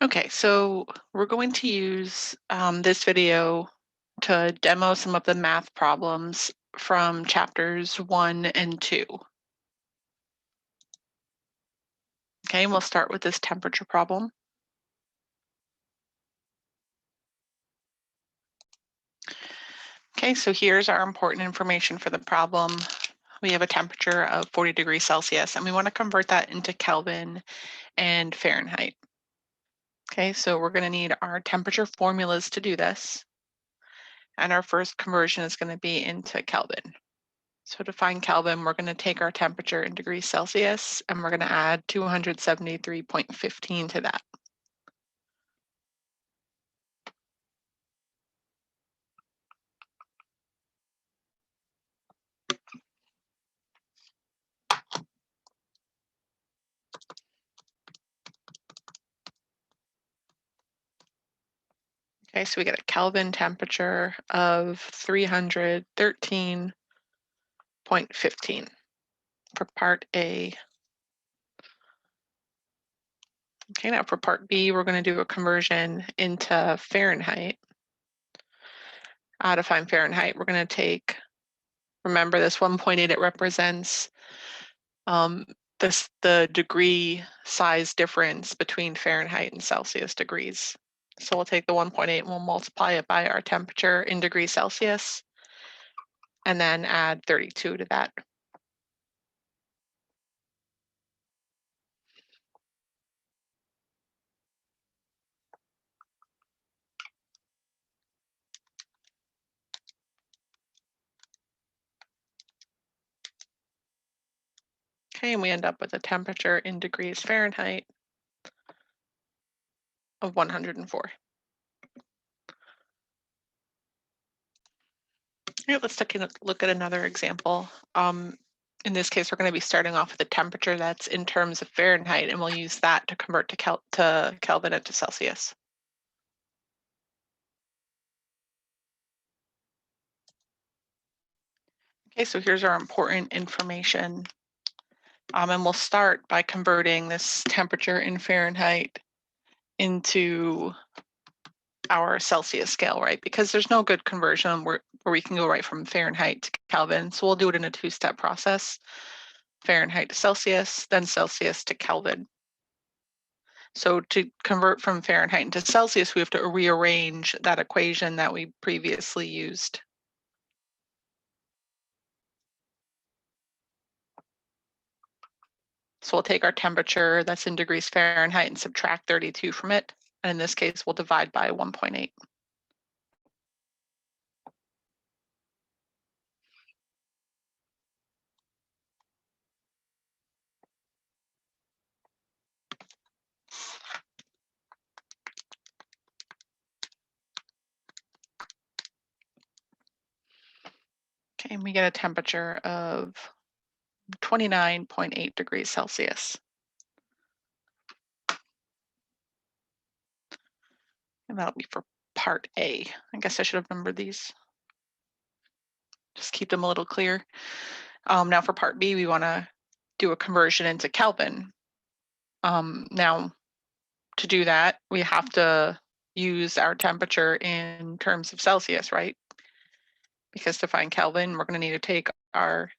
Okay, so we're going to use this video to demo some of the math problems from chapters 1 and 2. Okay, and we'll start with this temperature problem. Okay, so here's our important information for the problem. We have a temperature of 40 degrees Celsius, and we want to convert that into Kelvin and Fahrenheit. Okay, so we're going to need our temperature formulas to do this. And our first conversion is going to be into Kelvin. So to find Kelvin, we're going to take our temperature in degrees Celsius, and we're going to add 273.15 to that. Okay, so we get a Kelvin temperature of 313.15 for part A. Okay, now for part B, we're going to do a conversion into Fahrenheit. To find Fahrenheit, we're going to take, remember this 1.8, it represents the degree size difference between Fahrenheit and Celsius degrees. So we'll take the 1.8 and we'll multiply it by our temperature in degrees Celsius, and then add 32 to that. Okay, and we end up with a temperature in degrees Fahrenheit of 104. Okay, let's take a look at another example. In this case, we're going to be starting off with a temperature that's in terms of Fahrenheit, and we'll use that to convert to Kelvin and to Celsius. Okay, so here's our important information. And we'll start by converting this temperature in Fahrenheit into our Celsius scale, right? Because there's no good conversion where we can go right from Fahrenheit to Kelvin. So we'll do it in a two-step process: Fahrenheit to Celsius, then Celsius to Kelvin. So to convert from Fahrenheit into Celsius, we have to rearrange that equation that we previously used. So we'll take our temperature that's in degrees Fahrenheit and subtract 32 from it. And in this case, we'll divide by 1.8. Okay, and we get a temperature of 29.8 degrees Celsius. And that'll be for part A. I guess I should have numbered these. Just keep them a little clear. Now for part B, we want to do a conversion into Kelvin. Now, to do that, we have to use our temperature in terms of Celsius, right? Because to find Kelvin, we're going to need to take our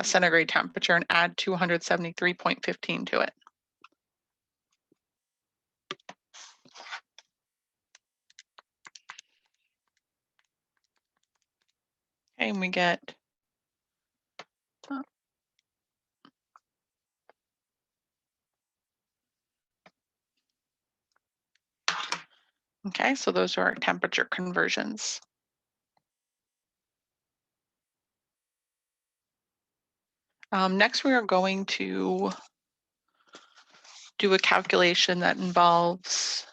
centigrade temperature and add 273.15 to it. Okay, and we get okay, so those are our temperature conversions. Next, we are going to do a calculation that involves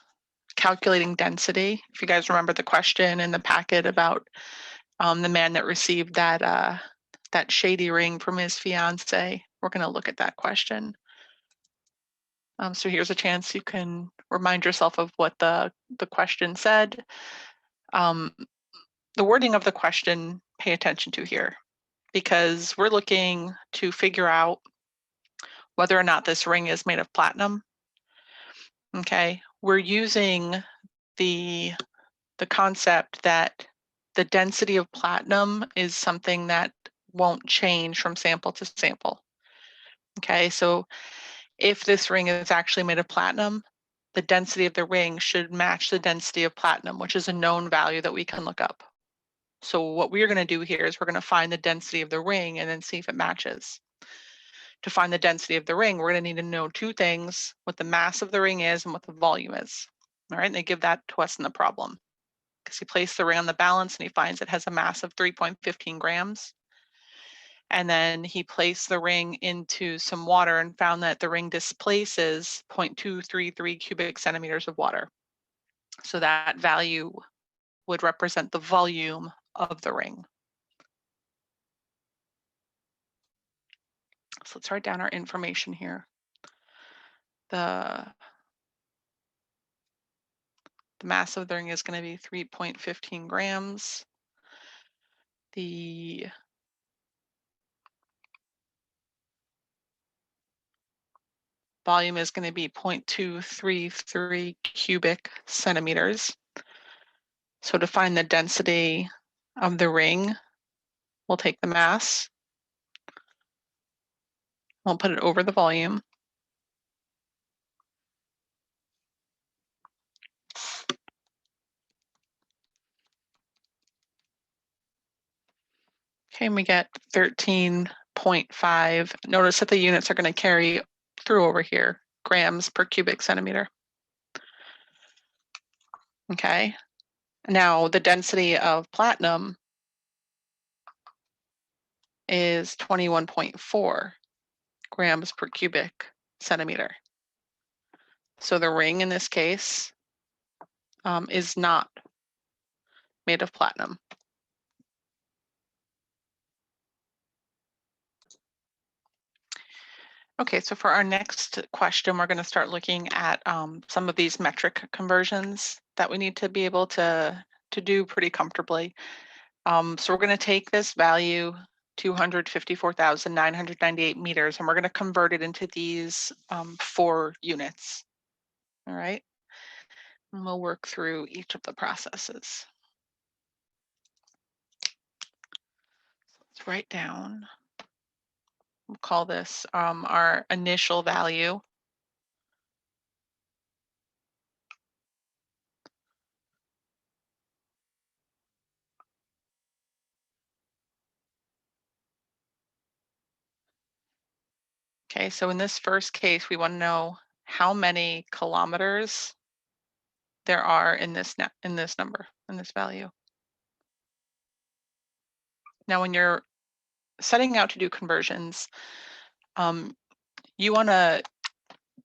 calculating density. If you guys remember the question in the packet about the man that received that shady ring from his fiance, we're going to look at that question. So here's a chance you can remind yourself of what the question said. The wording of the question, pay attention to here, because we're looking to figure out whether or not this ring is made of platinum. Okay, we're using the concept that the density of platinum is something that won't change from sample to sample. Okay, so if this ring is actually made of platinum, the density of the ring should match the density of platinum, which is a known value that we can look up. So what we're going to do here is we're going to find the density of the ring and then see if it matches. To find the density of the ring, we're going to need to know two things: what the mass of the ring is and what the volume is. All right, and they give that to us in the problem. Because he placed the ring on the balance and he finds it has a mass of 3.15 grams. And then he placed the ring into some water and found that the ring displaces 0.233 cubic centimeters of water. So that value would represent the volume of the ring. So let's write down our information here. The mass of the ring is going to be 3.15 grams. The volume is going to be 0.233 cubic centimeters. So to find the density of the ring, we'll take the mass, we'll put it over the volume. Okay, and we get 13.5. Notice that the units are going to carry through over here, grams per cubic centimeter. Okay, now the density of platinum is 21.4 grams per cubic centimeter. So the ring in this case is not made of platinum. Okay, so for our next question, we're going to start looking at some of these metric conversions that we need to be able to do pretty comfortably. So we're going to take this value, 254,998 meters, and we're going to convert it into these 4 units. All right, and we'll work through each of the processes. Let's write down, we'll call this our initial value. Okay, so in this first case, we want to know how many kilometers there are in this number, in this value. Now, when you're setting out to do conversions, you want to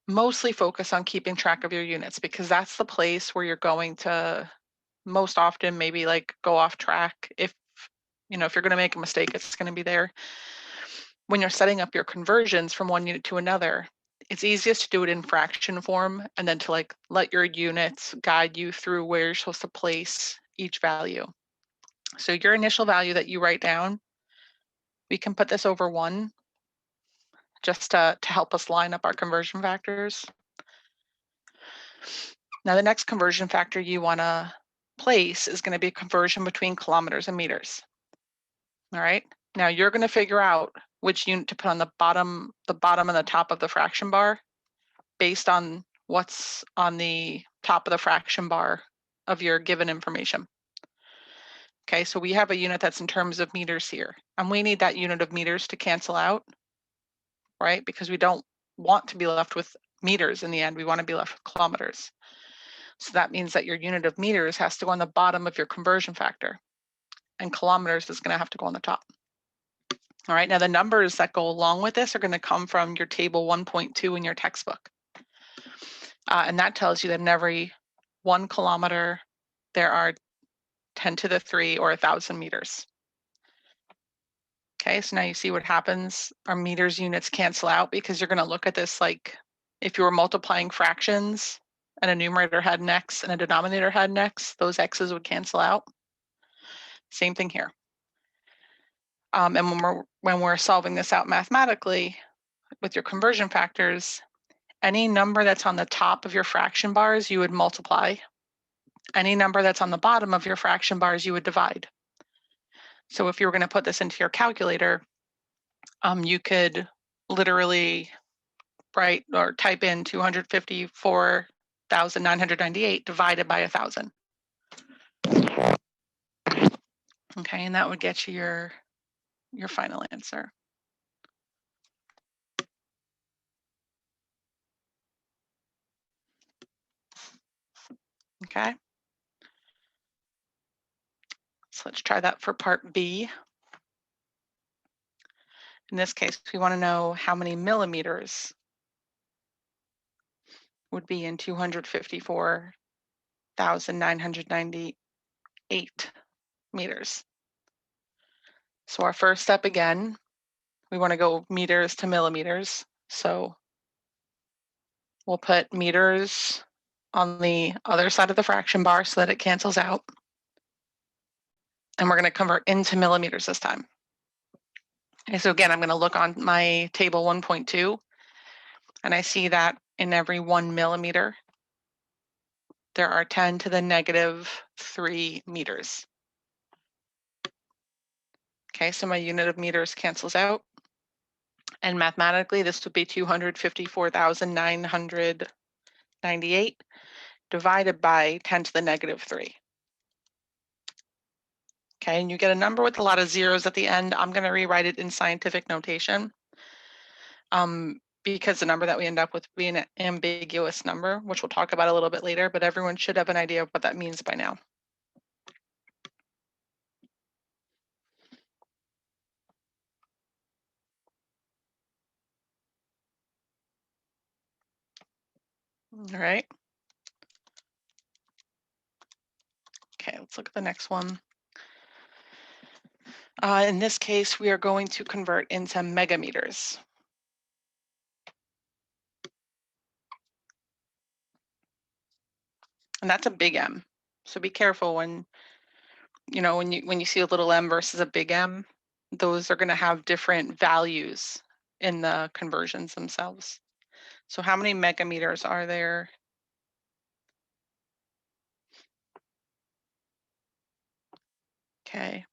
mostly focus on keeping track of your units, because that's the place where you're going to most often maybe like go off track. If you're going to make a mistake, it's going to be there. When you're setting up your conversions from one unit to another, it's easiest to do it in fraction form and then to like let your units guide you through where you're supposed to place each value. So your initial value that you write down, we can put this over 1 just to help us line up our conversion factors. Now the next conversion factor you want to place is going to be a conversion between kilometers and meters. All right, now you're going to figure out which unit to put on the bottom and the top of the fraction bar based on what's on the top of the fraction bar of your given information. Okay, so we have a unit that's in terms of meters here, and we need that unit of meters to cancel out, right? Because we don't want to be left with meters in the end, we want to be left with kilometers. So that means that your unit of meters has to go on the bottom of your conversion factor, and kilometers is going to have to go on the top. All right, now the numbers that go along with this are going to come from your table 1.2 in your textbook. And that tells you that in every 1 kilometer, there are 10 to the 3 or 1,000 meters. Okay, so now you see what happens. Our meters units cancel out because you're going to look at this like if you were multiplying fractions and a numerator had an x and a denominator had an x, those x's would cancel out. Same thing here. And when we're solving this out mathematically with your conversion factors, Any number that's on the top of your fraction bars, you would multiply. Any number that's on the bottom of your fraction bars, you would divide. So if you were going to put this into your calculator, you could literally write or type in 254,998 divided by 1,000. Okay, and that would get you your final answer. Okay. So let's try that for part B. In this case, we want to know how many millimeters would be in 254,998 meters. So our first step again, we want to go meters to millimeters. So we'll put meters on the other side of the fraction bar so that it cancels out. And we're going to convert into millimeters this time. Okay, so again, I'm going to look on my table 1.2, and I see that in every 1 millimeter, there are 10 to the negative 3 meters. Okay, so my unit of meters cancels out. And mathematically, this would be 254,998 divided by 10 to the negative 3. Okay, and you get a number with a lot of zeros at the end. I'm going to rewrite it in scientific notation because the number that we end up with being an ambiguous number, which we'll talk about a little bit later, but everyone should have an idea of what that means by now. All right. Okay, let's look at the next one. In this case, we are going to convert into megameters. And that's a big M. So be careful when you see a little m versus a big M, those are going to have different values in the conversions themselves. So how many megameters are there? Okay.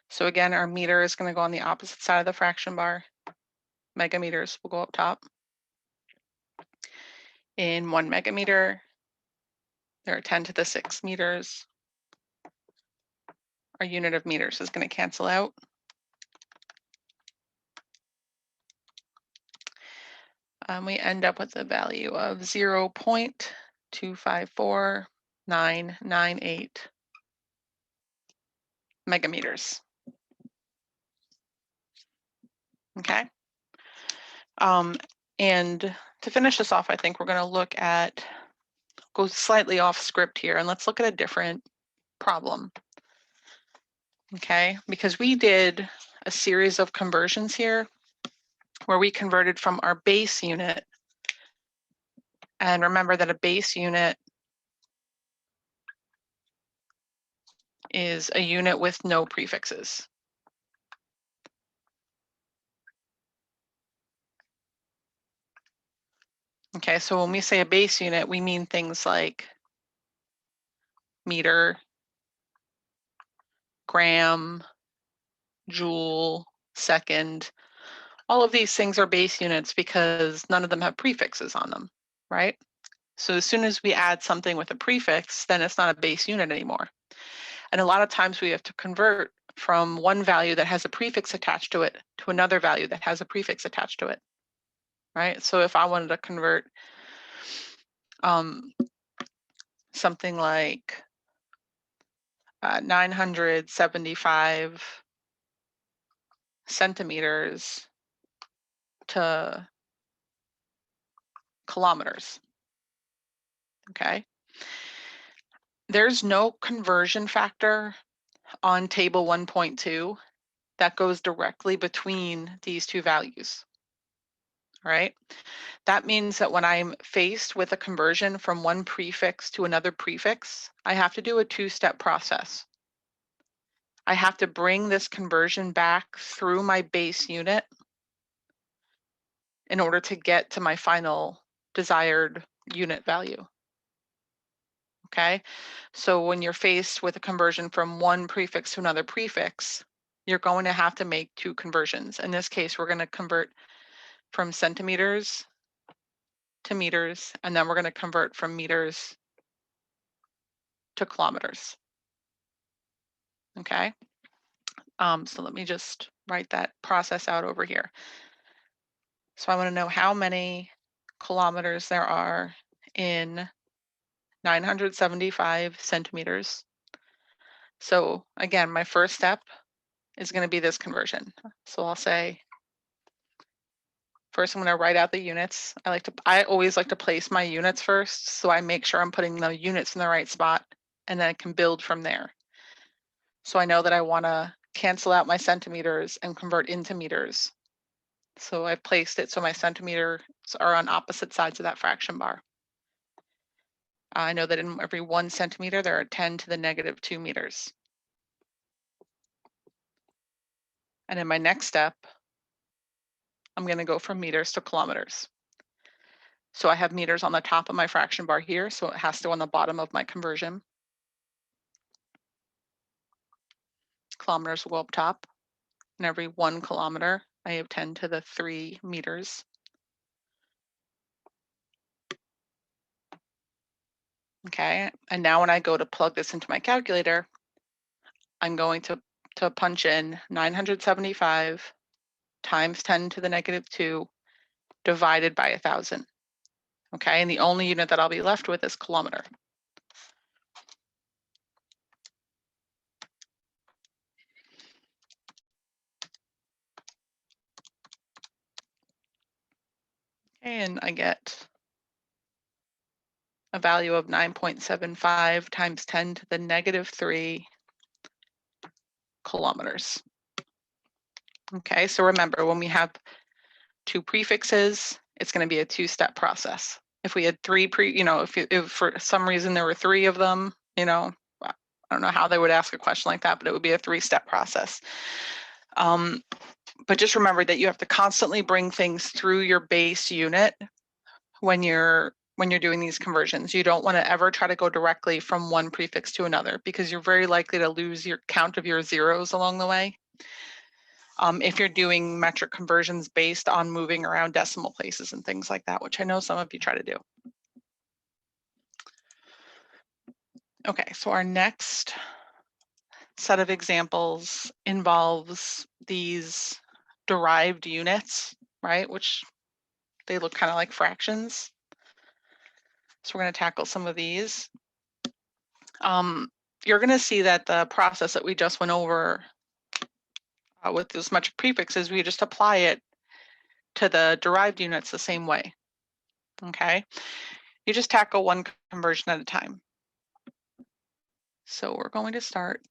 So again, our meter is going to go on the opposite side of the fraction bar. Megameters will go up top. In 1 megameter, there are 10 to the 6 meters. Our unit of meters is going to cancel out. We end up with a value of 0.254998 megameters. Okay. And to finish this off, I think we're going to go slightly off script here, and let's look at a different problem. Okay, because we did a series of conversions here where we converted from our base unit. And remember that a base unit is a unit with no prefixes. Okay, so when we say a base unit, we mean things like meter, gram, joule, second. All of these things are base units because none of them have prefixes on them, right? So as soon as we add something with a prefix, then it's not a base unit anymore. And a lot of times we have to convert from one value that has a prefix attached to it to another value that has a prefix attached to it, right? So if I wanted to convert something like 975 centimeters to kilometers, okay? There's no conversion factor on table 1.2 that goes directly between these two values, right? That means that when I'm faced with a conversion from one prefix to another prefix, I have to do a two-step process. I have to bring this conversion back through my base unit in order to get to my final desired unit value. Okay, so when you're faced with a conversion from one prefix to another prefix, you're going to have to make two conversions. In this case, we're going to convert from centimeters to meters, and then we're going to convert from meters to kilometers. Okay, so let me just write that process out over here. So I want to know how many kilometers there are in 975 centimeters. So again, my first step is going to be this conversion. So I'll say, first I'm going to write out the units. I always like to place my units first, so I make sure I'm putting the units in the right spot, and then I can build from there. So I know that I want to cancel out my centimeters and convert into meters. So I've placed it so my centimeters are on opposite sides of that fraction bar. I know that in every 1 centimeter, there are 10 to the negative 2 meters. And in my next step, I'm going to go from meters to kilometers. So I have meters on the top of my fraction bar here, so it has to go on the bottom of my conversion. Kilometers will go up top. And every 1 kilometer, I have 10 to the 3 meters. Okay, and now when I go to plug this into my calculator, I'm going to punch in 975 times 10 to the negative 2 divided by 1,000. Okay, and the only unit that I'll be left with is kilometer. And I get a value of 9.75 times 10 to the negative 3 kilometers. Okay, so remember, when we have two prefixes, it's going to be a two-step process. If we had three if for some reason there were 3 of them, I don't know how they would ask a question like that, but it would be a 3-step process. But just remember that you have to constantly bring things through your base unit when you're doing these conversions. You don't want to ever try to go directly from one prefix to another, because you're very likely to lose your count of your zeros along the way. If you're doing metric conversions based on moving around decimal places and things like that, which I know some of you try to do. Okay, so our next set of examples involves these derived units, right? Which they look kind of like fractions. So we're going to tackle some of these. You're going to see that the process that we just went over with those metric prefixes, we just apply it to the derived units the same way. Okay, you just tackle one conversion at a time. So we're going to start.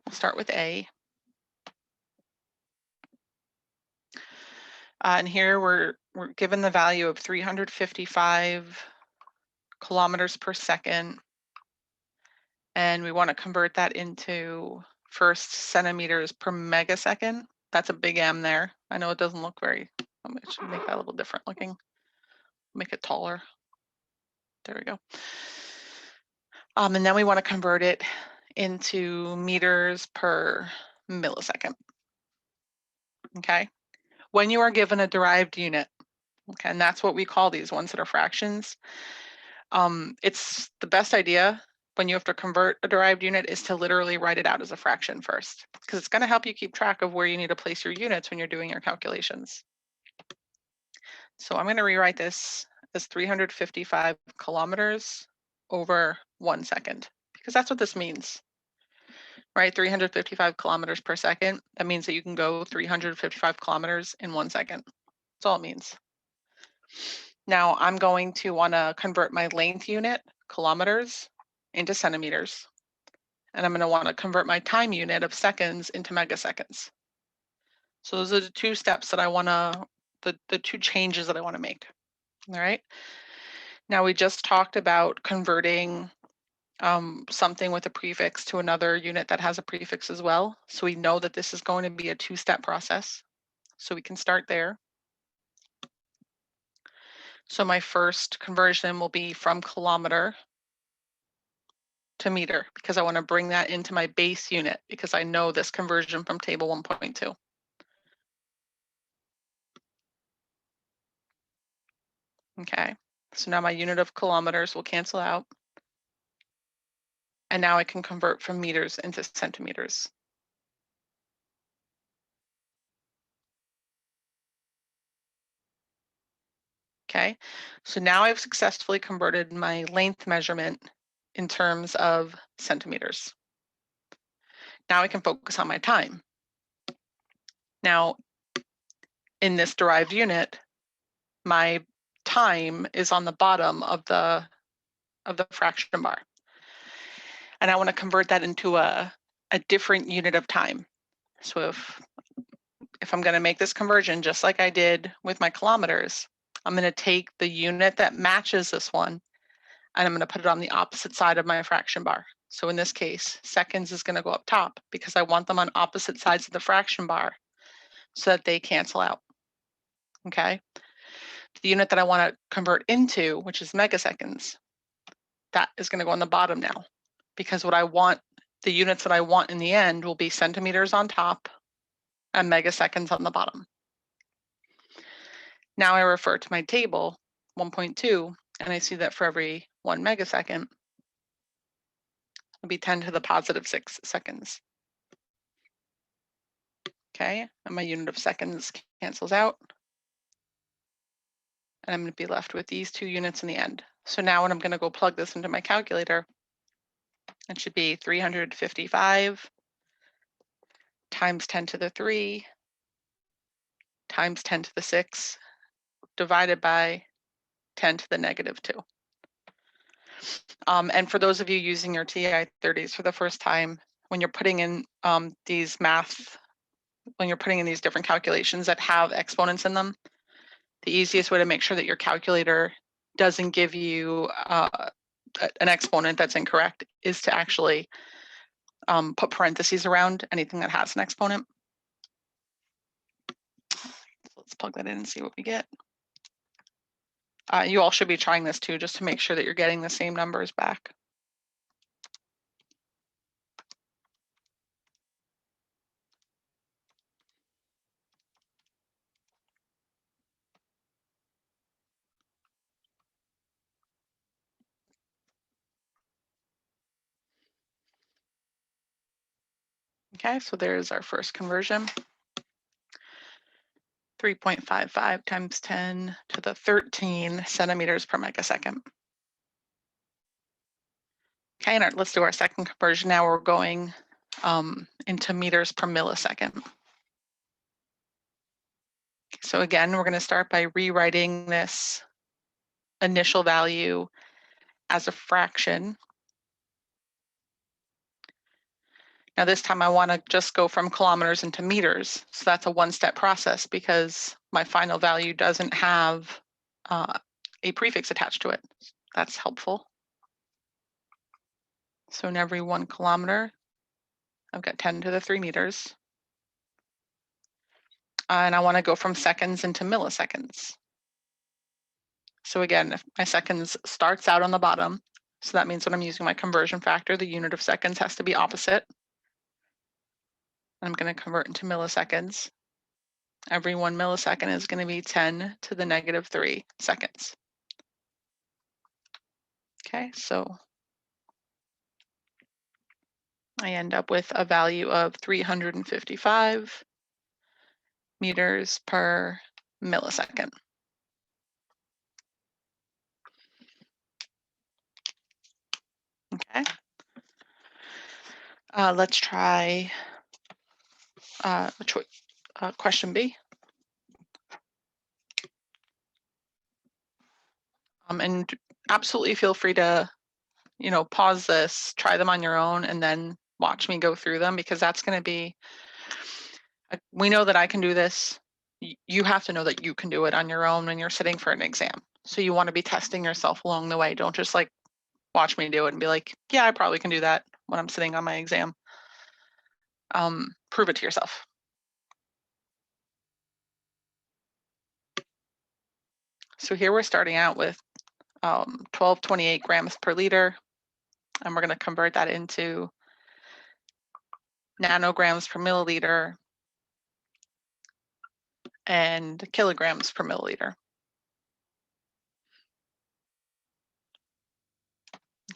We'll start with A. And here we're given the value of 355 kilometers per second. And we want to convert that into first centimeters per megasecond. That's a big M there. I know it doesn't look very, I should make that a little different looking. Make it taller. There we go. And then we want to convert it into meters per millisecond. Okay. When you are given a derived unit, okay, and that's what we call these ones that are fractions, it's the best idea when you have to convert a derived unit is to literally write it out as a fraction first, because it's going to help you keep track of where you need to place your units when you're doing your calculations. So I'm going to rewrite this as 355 kilometers over 1 second, because that's what this means, right? 355 kilometers per second. That means that you can go 355 kilometers in 1 second. That's all it means. Now I'm going to want to convert my length unit, kilometers, into centimeters. And I'm going to want to convert my time unit of seconds into megaseconds. So those are the 2 steps that I want to, the 2 changes that I want to make. All right. Now we just talked about converting something with a prefix to another unit that has a prefix as well. So we know that this is going to be a 2-step process. So we can start there. So my first conversion will be from kilometer to meter, because I want to bring that into my base unit, because I know this conversion from table 1.2. Okay, so now my unit of kilometers will cancel out. And now I can convert from meters into centimeters. Okay, so now I've successfully converted my length measurement in terms of centimeters. Now I can focus on my time. Now, in this derived unit, my time is on the bottom of the fraction bar. And I want to convert that into a different unit of time. So if I'm going to make this conversion just like I did with my kilometers, I'm going to take the unit that matches this one, and I'm going to put it on the opposite side of my fraction bar. So in this case, seconds is going to go up top, because I want them on opposite sides of the fraction bar so that they cancel out. Okay. The unit that I want to convert into, which is megaseconds, that is going to go on the bottom now, because what I want, the units that I want in the end will be centimeters on top and megaseconds on the bottom. Now I refer to my table 1.2, and I see that for every 1 megasecond, it'll be 10 to the positive 6 seconds. Okay, and my unit of seconds cancels out. And I'm going to be left with these 2 units in the end. So now when I'm going to go plug this into my calculator, it should be 355 times 10 to the 3 times 10 to the 6 divided by 10 to the negative 2. And for those of you using your TI-30s for the first time, when you're putting in these when you're putting in these different calculations that have exponents in them, the easiest way to make sure that your calculator doesn't give you an exponent that's incorrect is to actually put parentheses around anything that has an exponent. So let's plug that in and see what we get. You all should be trying this too, just to make sure that you're getting the same numbers back. Okay, so there's our first conversion. 3.55 times 10 to the 13 centimeters per megasecond. Okay, and let's do our second conversion. Now we're going into meters per millisecond. So again, we're going to start by rewriting this initial value as a fraction. Now this time I want to just go from kilometers into meters. So that's a one-step process, because my final value doesn't have a prefix attached to it. That's helpful. So in every 1 kilometer, I've got 10 to the 3 meters. And I want to go from seconds into milliseconds. So again, if my seconds starts out on the bottom, so that means when I'm using my conversion factor, the unit of seconds has to be opposite. I'm going to convert into milliseconds. Every 1 millisecond is going to be 10 to the negative 3 seconds. Okay, so I end up with a value of 355 meters per millisecond. Okay. Let's try question B. And absolutely feel free to, pause this, try them on your own, and then watch me go through them, because that's going to be, we know that I can do this. You have to know that you can do it on your own when you're sitting for an exam. So you want to be testing yourself along the way. Don't just like watch me do it and be like, yeah, I probably can do that when I'm sitting on my exam. Prove it to yourself. So here we're starting out with 1228 grams per liter, and we're going to convert that into nanograms per milliliter and kilograms per milliliter.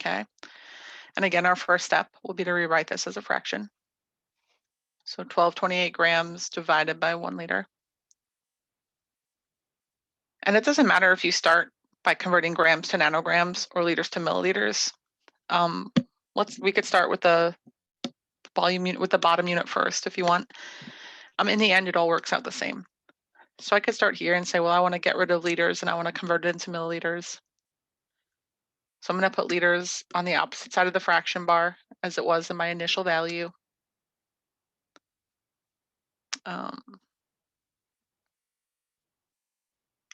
Okay, and again, our first step will be to rewrite this as a fraction. So 1228 grams divided by 1 liter. And it doesn't matter if you start by converting grams to nanograms or liters to milliliters. We could start with the volume unit, with the bottom unit first if you want. In the end, it all works out the same. So I could start here and say, well, I want to get rid of liters and I want to convert it into milliliters. So I'm going to put liters on the opposite side of the fraction bar as it was in my initial value.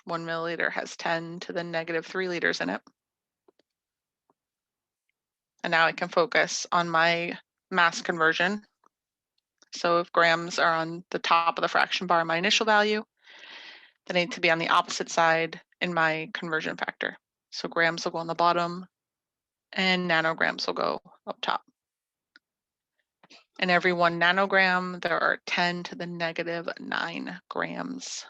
1 milliliter has 10 to the negative 3 liters in it. And now I can focus on my mass conversion. So if grams are on the top of the fraction bar, my initial value, they need to be on the opposite side in my conversion factor. So grams will go on the bottom and nanograms will go up top. And every 1 nanogram, there are 10 to the negative 9 grams.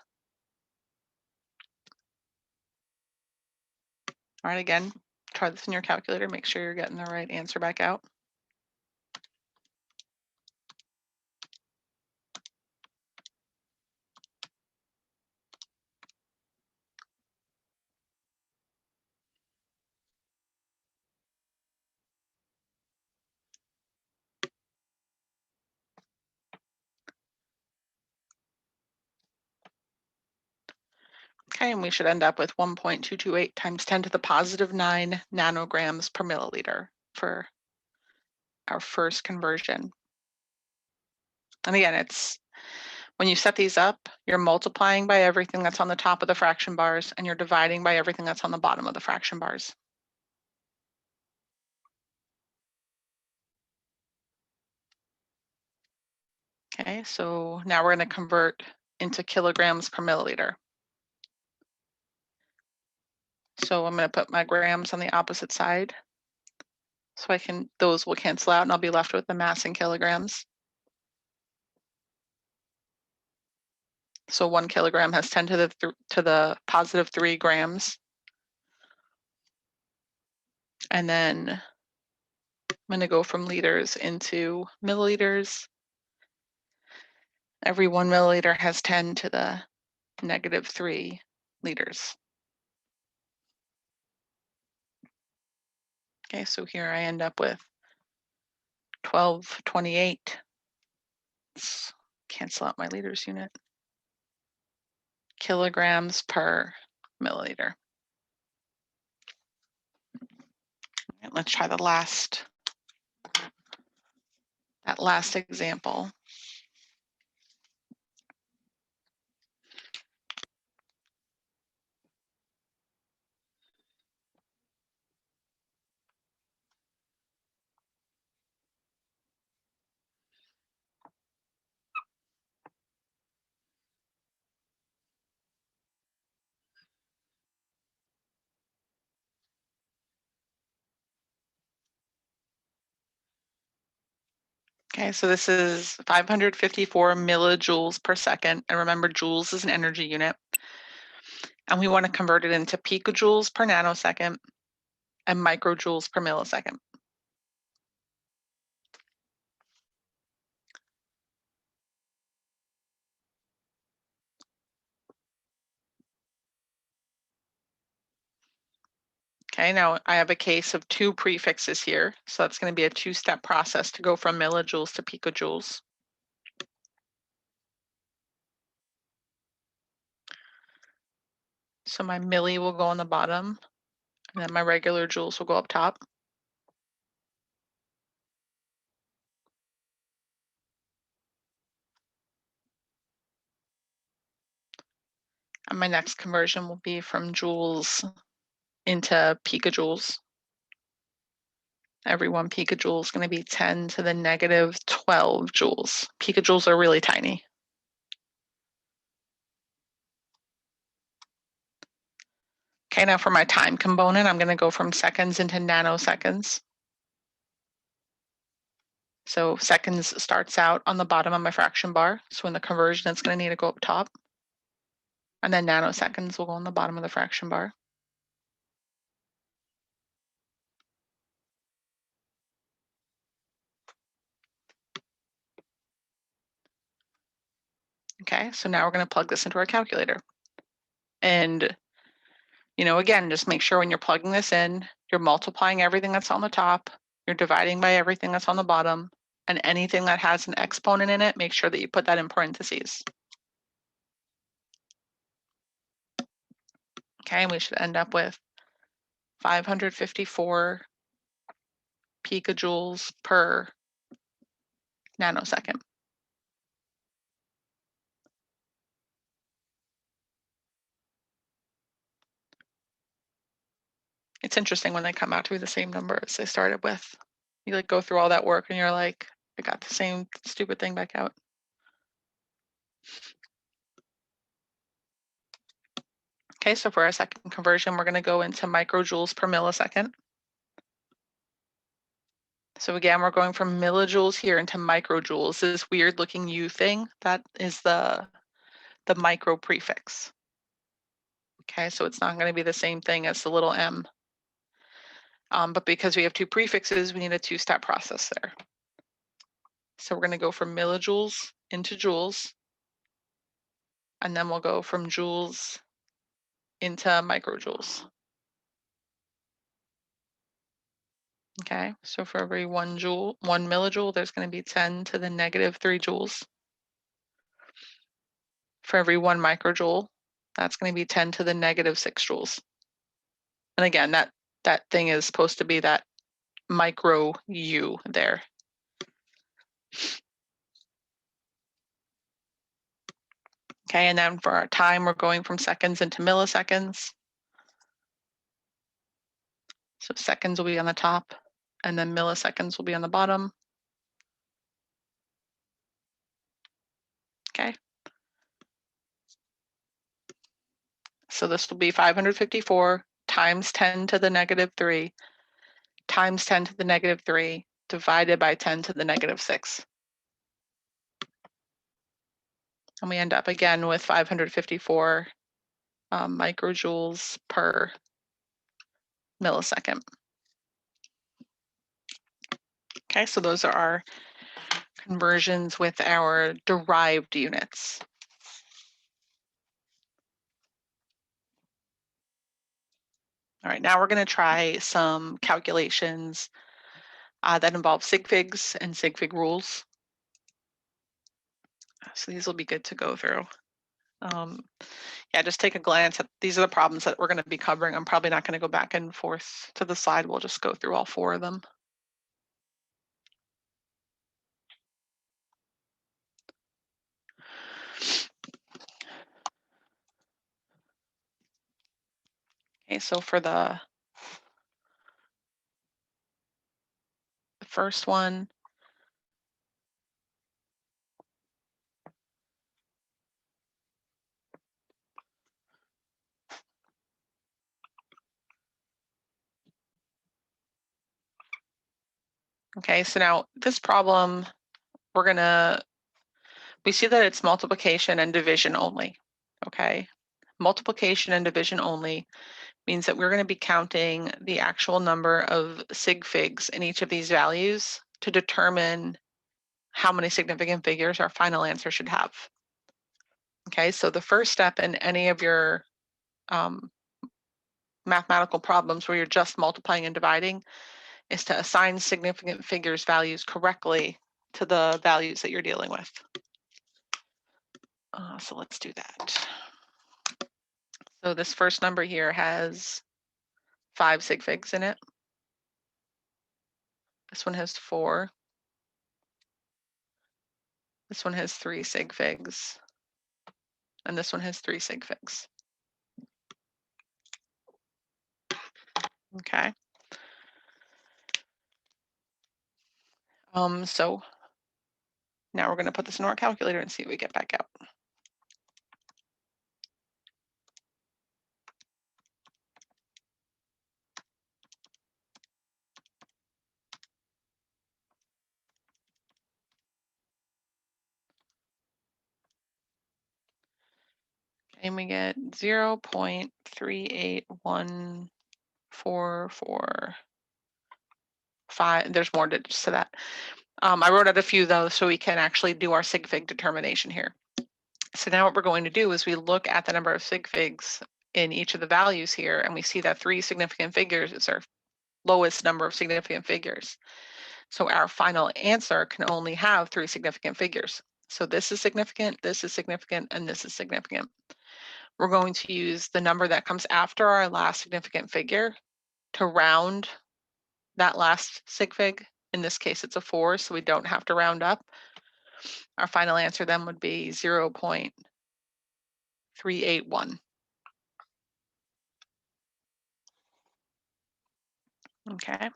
All right, again, try this in your calculator. Make sure you're getting the right answer back out. Okay, and we should end up with 1.228 times 10 to the positive 9 nanograms per milliliter for our first conversion. And again, it's when you set these up, you're multiplying by everything that's on the top of the fraction bars and you're dividing by everything that's on the bottom of the fraction bars. Okay, so now we're going to convert into kilograms per milliliter. So I'm going to put my grams on the opposite side. So those will cancel out and I'll be left with the mass in kilograms. So 1 kilogram has 10 to the positive 3 grams. And then I'm going to go from liters into milliliters. Every 1 milliliter has 10 to the negative 3 liters. Okay, so here I end up with 1228. Let's cancel out my liters unit. Kilograms per milliliter. And let's try that last example. Okay, so this is 554 millijoules per second. And remember, joules is an energy unit. And we want to convert it into picojoules per nanosecond and microjoules per millisecond. Okay, now I have a case of 2 prefixes here. So that's going to be a 2-step process to go from millijoules to picojoules. So my milli will go on the bottom, and then my regular joules will go up top. And my next conversion will be from joules into picojoules. Every 1 picojoule is going to be 10 to the negative 12 joules. Picojoules are really tiny. Okay, now for my time component, I'm going to go from seconds into nanoseconds. So seconds starts out on the bottom of my fraction bar. So in the conversion, it's going to need to go up top. And then nanoseconds will go on the bottom of the fraction bar. Okay, so now we're going to plug this into our calculator. And, you know, again, just make sure when you're plugging this in, you're multiplying everything that's on the top, you're dividing by everything that's on the bottom, and anything that has an exponent in it, make sure that you put that in parentheses. Okay, and we should end up with 554 picojoules per nanosecond. It's interesting when they come out to be the same number as they started with. You like go through all that work and you're like, I got the same stupid thing back out. Okay, so for our second conversion, we're going to go into microjoules per millisecond. So again, we're going from millijoules here into microjoules. This weird looking U thing, that is the micro prefix. Okay, so it's not going to be the same thing as the little m. But because we have two prefixes, we need a two-step process there. So we're going to go from millijoules into joules, and then we'll go from joules into microjoules. Okay, so for every 1 millijoule, there's going to be 10 to the negative 3 joules. For every 1 microjoule, that's going to be 10 to the negative 6 joules. And again, that thing is supposed to be that micro U there. Okay, and then for our time, we're going from seconds into milliseconds. So seconds will be on the top, and then milliseconds will be on the bottom. Okay. So this will be 554 times 10 to the negative 3 times 10 to the negative 3 divided by 10 to the negative 6. And we end up again with 554 microjoules per millisecond. Okay, so those are our conversions with our derived units. All right, now we're going to try some calculations that involve sig figs and sig fig rules. So these will be good to go through. Yeah, just take a glance at these are the problems that we're going to be covering. I'm probably not going to go back and forth to the slide. We'll just go through all 4 of them. Okay, so for the first one, okay, so now this problem, we see that it's multiplication and division only, okay? Multiplication and division only means that we're going to be counting the actual number of sig figs in each of these values to determine how many significant figures our final answer should have. Okay, so the first step in any of your mathematical problems where you're just multiplying and dividing is to assign significant figures values correctly to the values that you're dealing with. So let's do that. So this first number here has 5 sig figs in it. This one has 4. This one has 3 sig figs. And this one has 3 sig figs. Okay. So now we're going to put this in our calculator and see what we get back out. And we get 0.38144. There's more digits to that. I wrote out a few though, so we can actually do our Sig Fig determination here. So now what we're going to do is we look at the number of Sig Figs in each of the values here, and we see that 3 significant figures is our lowest number of significant figures. So our final answer can only have 3 significant figures. So this is significant, and this is significant. We're going to use the number that comes after our last significant figure to round that last sig fig. In this case, it's a 4, so we don't have to round up. Our final answer then would be 0.381. Okay.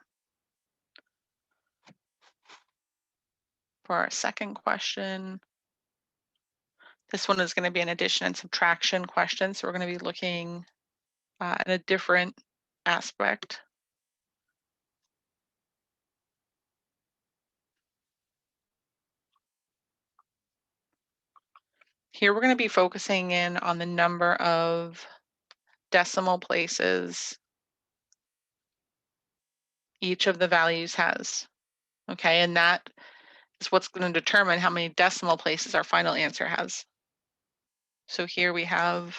For our second question, this one is going to be an addition and subtraction question. So we're going to be looking at a different aspect. Here we're going to be focusing in on the number of decimal places each of the values has. Okay, and that is what's going to determine how many decimal places our final answer has. So here we have,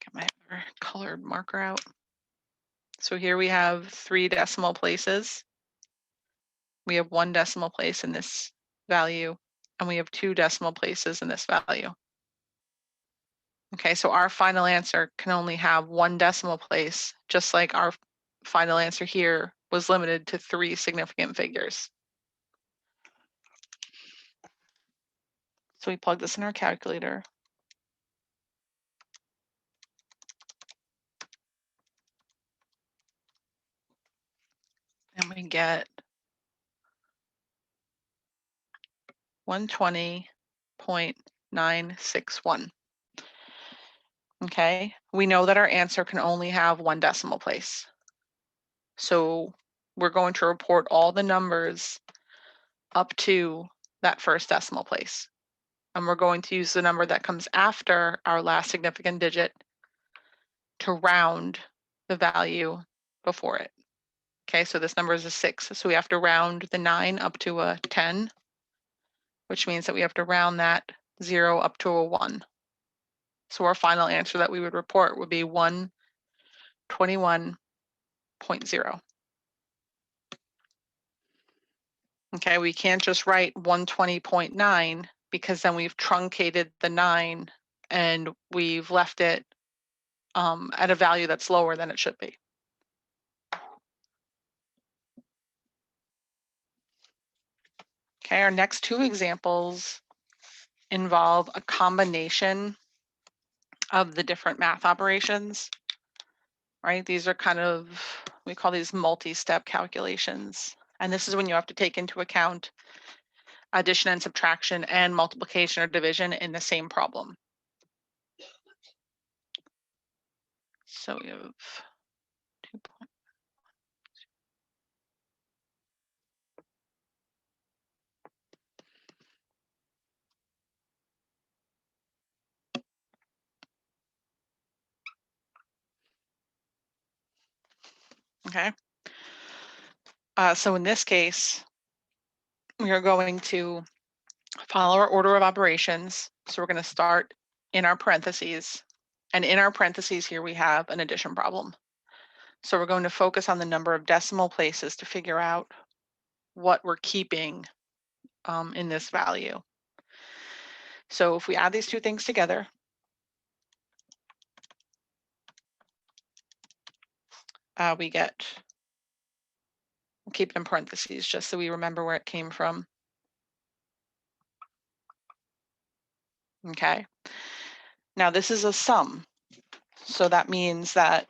get my colored marker out. So here we have 3 decimal places. We have 1 decimal place in this value, and we have 2 decimal places in this value. Okay, so our final answer can only have 1 decimal place, just like our final answer here was limited to 3 significant figures. So we plug this in our calculator. And we get 120.961. Okay, we know that our answer can only have 1 decimal place. So we're going to report all the numbers up to that first decimal place. And we're going to use the number that comes after our last significant digit to round the value before it. Okay, so this number is a 6. So we have to round the 9 up to a 10, which means that we have to round that 0 up to a 1. So our final answer that we would report would be 121.0. Okay, we can't just write 120.9 because then we've truncated the 9 and we've left it at a value that's lower than it should be. Okay, our next 2 examples involve a combination of the different math operations, right? These are kind of, we call these multi-step calculations. And this is when you have to take into account addition and subtraction and multiplication or division in the same problem. So we have 2. Okay. So in this case, we are going to follow our order of operations. So we're going to start in our parentheses. And in our parentheses here, we have an addition problem. So we're going to focus on the number of decimal places to figure out what we're keeping in this value. So if we add these 2 things together, we get, we'll keep it in parentheses just so we remember where it came from. Okay. Now this is a sum. So that means that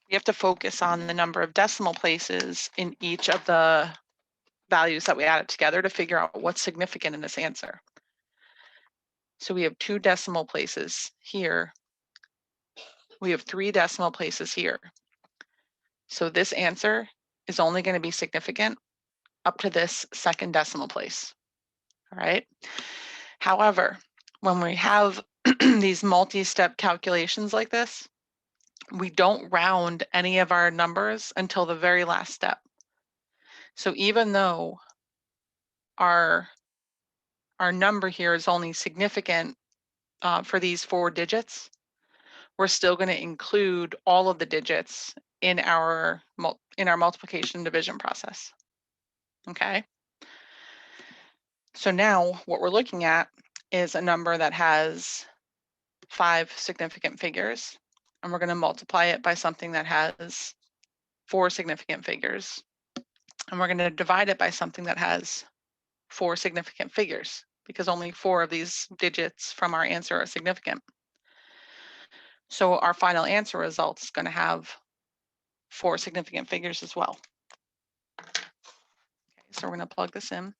we have to focus on the number of decimal places in each of the values that we added together to figure out what's significant in this answer. So we have 2 decimal places here. We have 3 decimal places here. So this answer is only going to be significant up to this second decimal place. All right. However, when we have these multi-step calculations like this, we don't round any of our numbers until the very last step. So even though our number here is only significant for these 4 digits, we're still going to include all of the digits in our multiplication and division process. Okay. So now what we're looking at is a number that has 5 significant figures, and we're going to multiply it by something that has 4 significant figures, and we're going to divide it by something that has 4 significant figures, because only 4 of these digits from our answer are significant. So our final answer result is going to have 4 significant figures as well. Okay, so we're going to plug this in.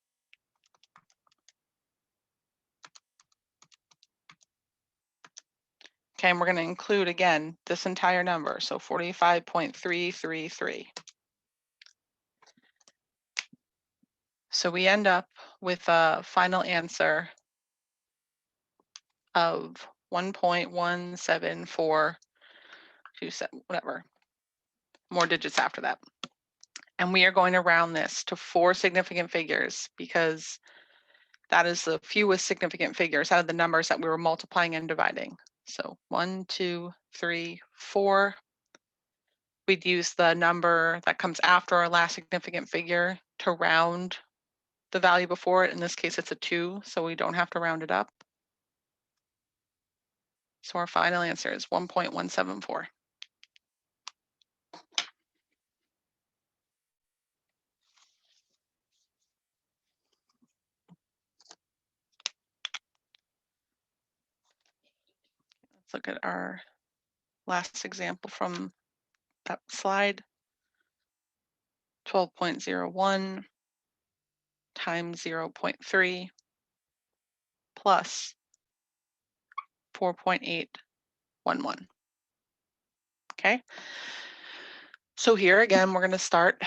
Okay, and we're going to include, again, this entire number, so 45.333. So we end up with a final answer of 1.17427, whatever, more digits after that. And we are going to round this to 4 significant figures because that is the fewest significant figures out of the numbers that we were multiplying and dividing. So 1, 2, 3, 4. We'd use the number that comes after our last significant figure to round the value before it. In this case, it's a 2, so we don't have to round it up. So our final answer is 1.174. Let's look at our last example from that slide. 12.01 times 0.3 plus 4.811. Okay. So here again, we're going to start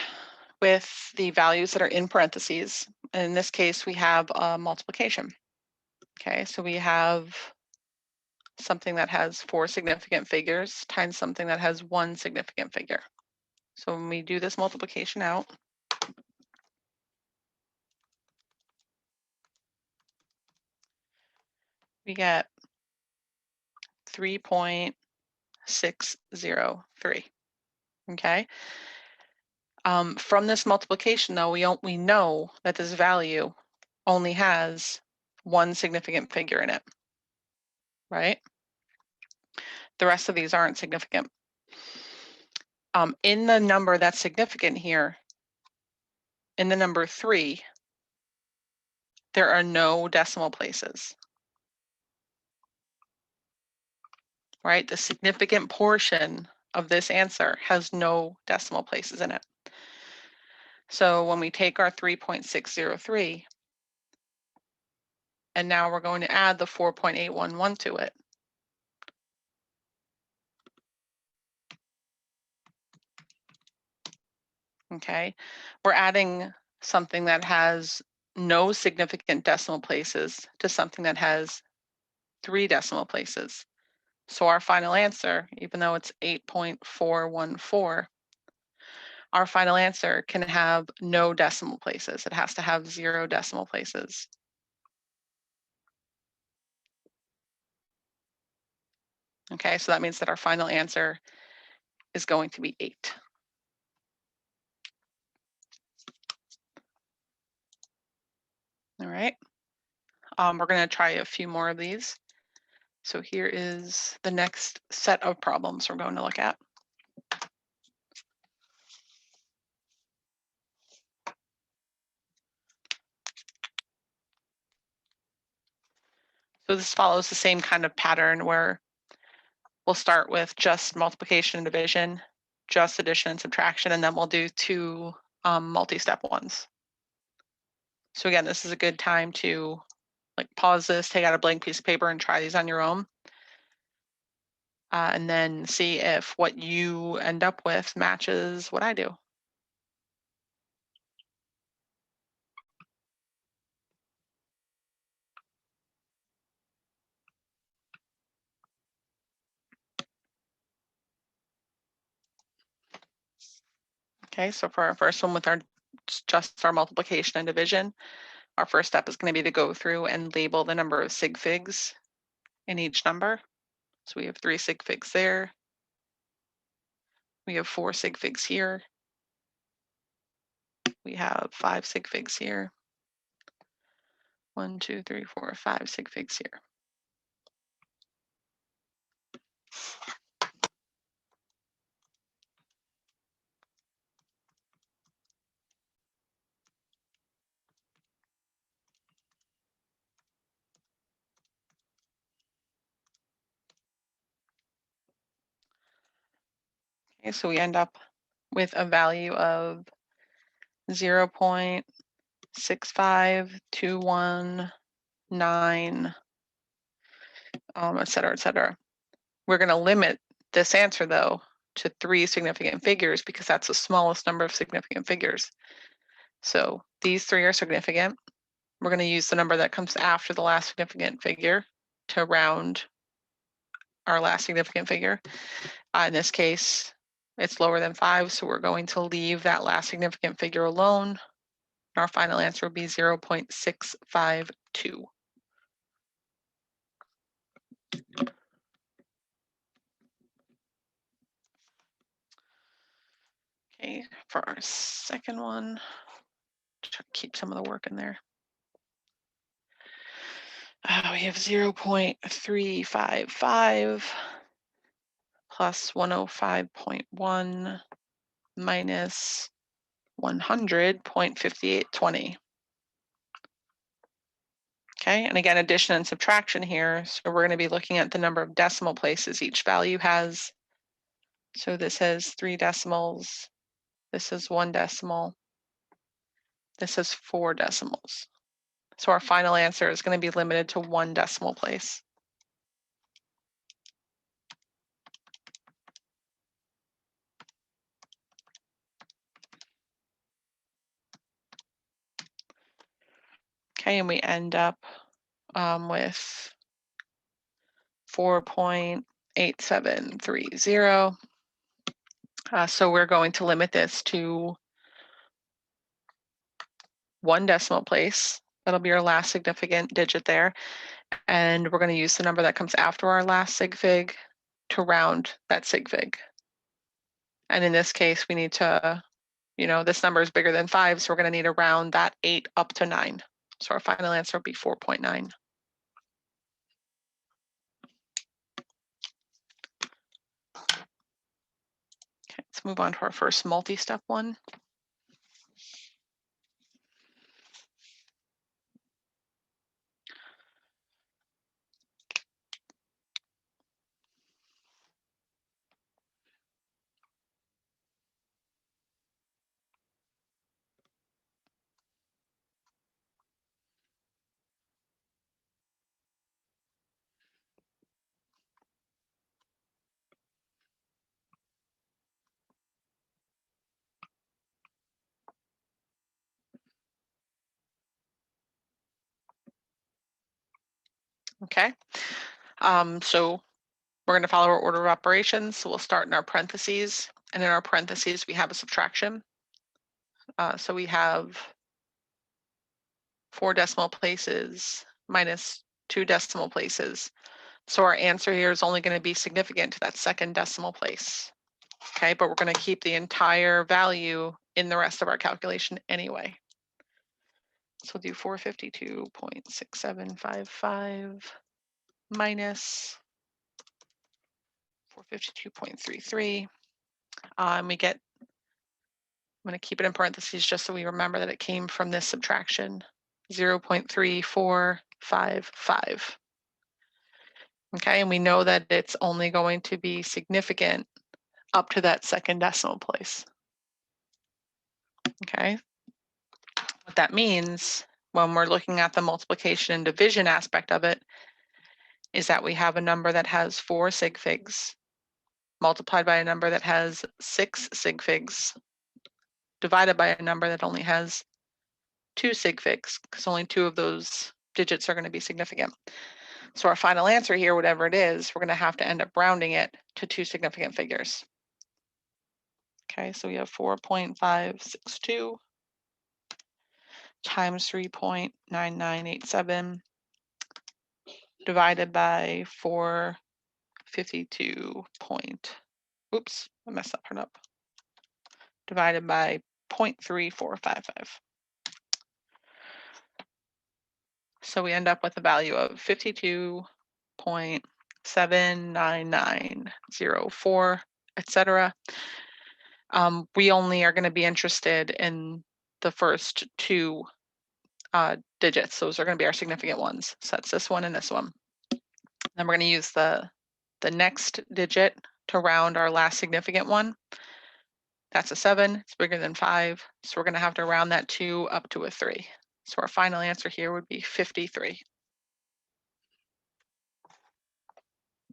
with the values that are in parentheses. And in this case, we have a multiplication. Okay, so we have something that has 4 significant figures times something that has 1 significant figure. So when we do this multiplication out, we get 3.603. Okay. From this multiplication, though, we know that this value only has 1 significant figure in it, right? The rest of these aren't significant. In the number that's significant here, in the number 3, there are no decimal places, right? The significant portion of this answer has no decimal places in it. So when we take our 3.603, and now we're going to add the 4.811 to it, okay, we're adding something that has no significant decimal places to something that has 3 decimal places. So our final answer, even though it's 8.414, our final answer can have no decimal places. It has to have 0 decimal places. Okay, so that means that our final answer is going to be 8. All right, we're going to try a few more of these. So here is the next set of problems we're going to look at. So this follows the same kind of pattern where we'll start with just multiplication and division, just addition and subtraction, and then we'll do 2 multi-step ones. So again, this is a good time to pause this, take out a blank piece of paper and try these on your own. And then see if what you end up with matches what I do. Okay, so for our first one with just our multiplication and division, our first step is going to be to go through and label the number of sig figs in each number. So we have 3 sig figs there. We have 4 sig figs here. We have 5 sig figs here. 1, 2, 3, 4, 5 sig figs here. Okay, so we end up with a value of 0.65219, et cetera, et cetera. We're going to limit this answer, though, to 3 significant figures because that's the smallest number of significant figures. So these 3 are significant. We're going to use the number that comes after the last significant figure to round our last significant figure. In this case, it's lower than 5, so we're going to leave that last significant figure alone. Our final answer will be 0.652. Okay, for our second one, try to keep some of the work in there. We have 0.355 plus 105.1 minus 100.5820. Okay, and again, addition and subtraction here. So we're going to be looking at the number of decimal places each value has. So this has 3 decimals. This is 1 decimal. This is 4 decimals. So our final answer is going to be limited to 1 decimal place. Okay, and we end up with 4.8730. So we're going to limit this to 1 decimal place. That'll be our last significant digit there. And we're going to use the number that comes after our last sig fig to round that sig fig. And in this case, we need to, this number is bigger than 5, so we're going to need to round that 8 up to 9. So our final answer will be 4.9. Okay, let's move on to our first multi-step one. Okay, so we're going to follow our order of operations. So we'll start in our parentheses, and in our parentheses, we have a subtraction. So we have 4 decimal places minus 2 decimal places. So our answer here is only going to be significant to that second decimal place. Okay, but we're going to keep the entire value in the rest of our calculation anyway. So we'll do 452.6755 minus 452.33. And we get, I'm going to keep it in parentheses just so we remember that it came from this subtraction, 0.3455. Okay, and we know that it's only going to be significant up to that second decimal place. Okay, what that means when we're looking at the multiplication and division aspect of it is that we have a number that has 4 sig figs multiplied by a number that has 6 sig figs divided by a number that only has 2 sig figs, because only 2 of those digits are going to be significant. So our final answer here, whatever it is, we're going to have to end up rounding it to 2 significant figures. Okay, so we have 4.562 times 3.9987 divided by 452 oops, I messed that part up. Divided by 0.3455. So we end up with a value of 52.79904, etc. We only are going to be interested in the first two digits. Those are going to be our significant ones. So that's this one and this one. Then we're going to use the next digit to round our last significant one. That's a 7. It's bigger than 5. So we're going to have to round that 2 up to a 3. So our final answer here would be 53.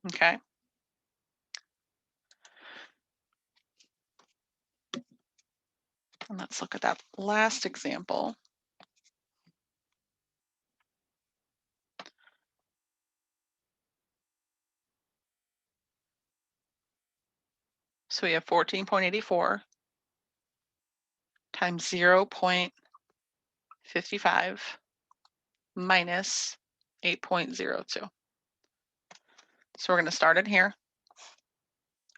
Okay. And let's look at that last example. So we have 14.84 times 0.55 minus 8.02. So we're going to start it here.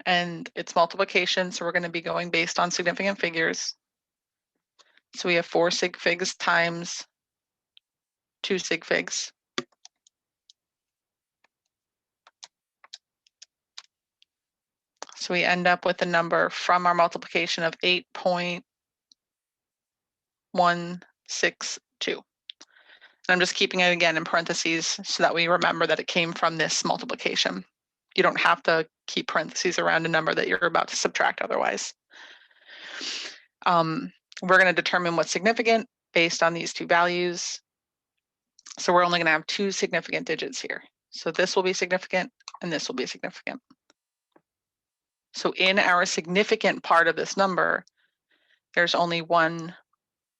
And it's multiplication, so we're going to be going based on significant figures. So we have 4 sig figs times 2 sig figs. So we end up with a number from our multiplication of 8.162. And I'm just keeping it again in parentheses so that we remember that it came from this multiplication. You don't have to keep parentheses around a number that you're about to subtract otherwise. We're going to determine what's significant based on these two values. So we're only going to have 2 significant digits here. So this will be significant and this will be significant. So in our significant part of this number, there's only 1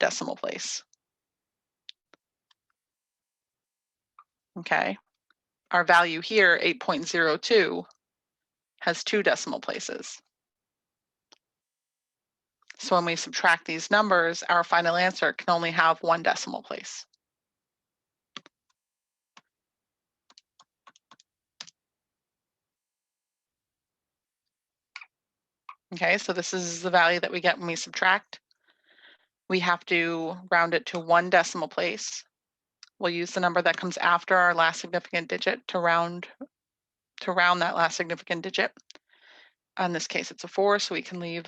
decimal place. Okay. Our value here, 8.02, has 2 decimal places. So when we subtract these numbers, our final answer can only have 1 decimal place. Okay, so this is the value that we get when we subtract. We have to round it to 1 decimal place. We'll use the number that comes after our last significant digit to round that last significant digit. In this case, it's a 4, so we can leave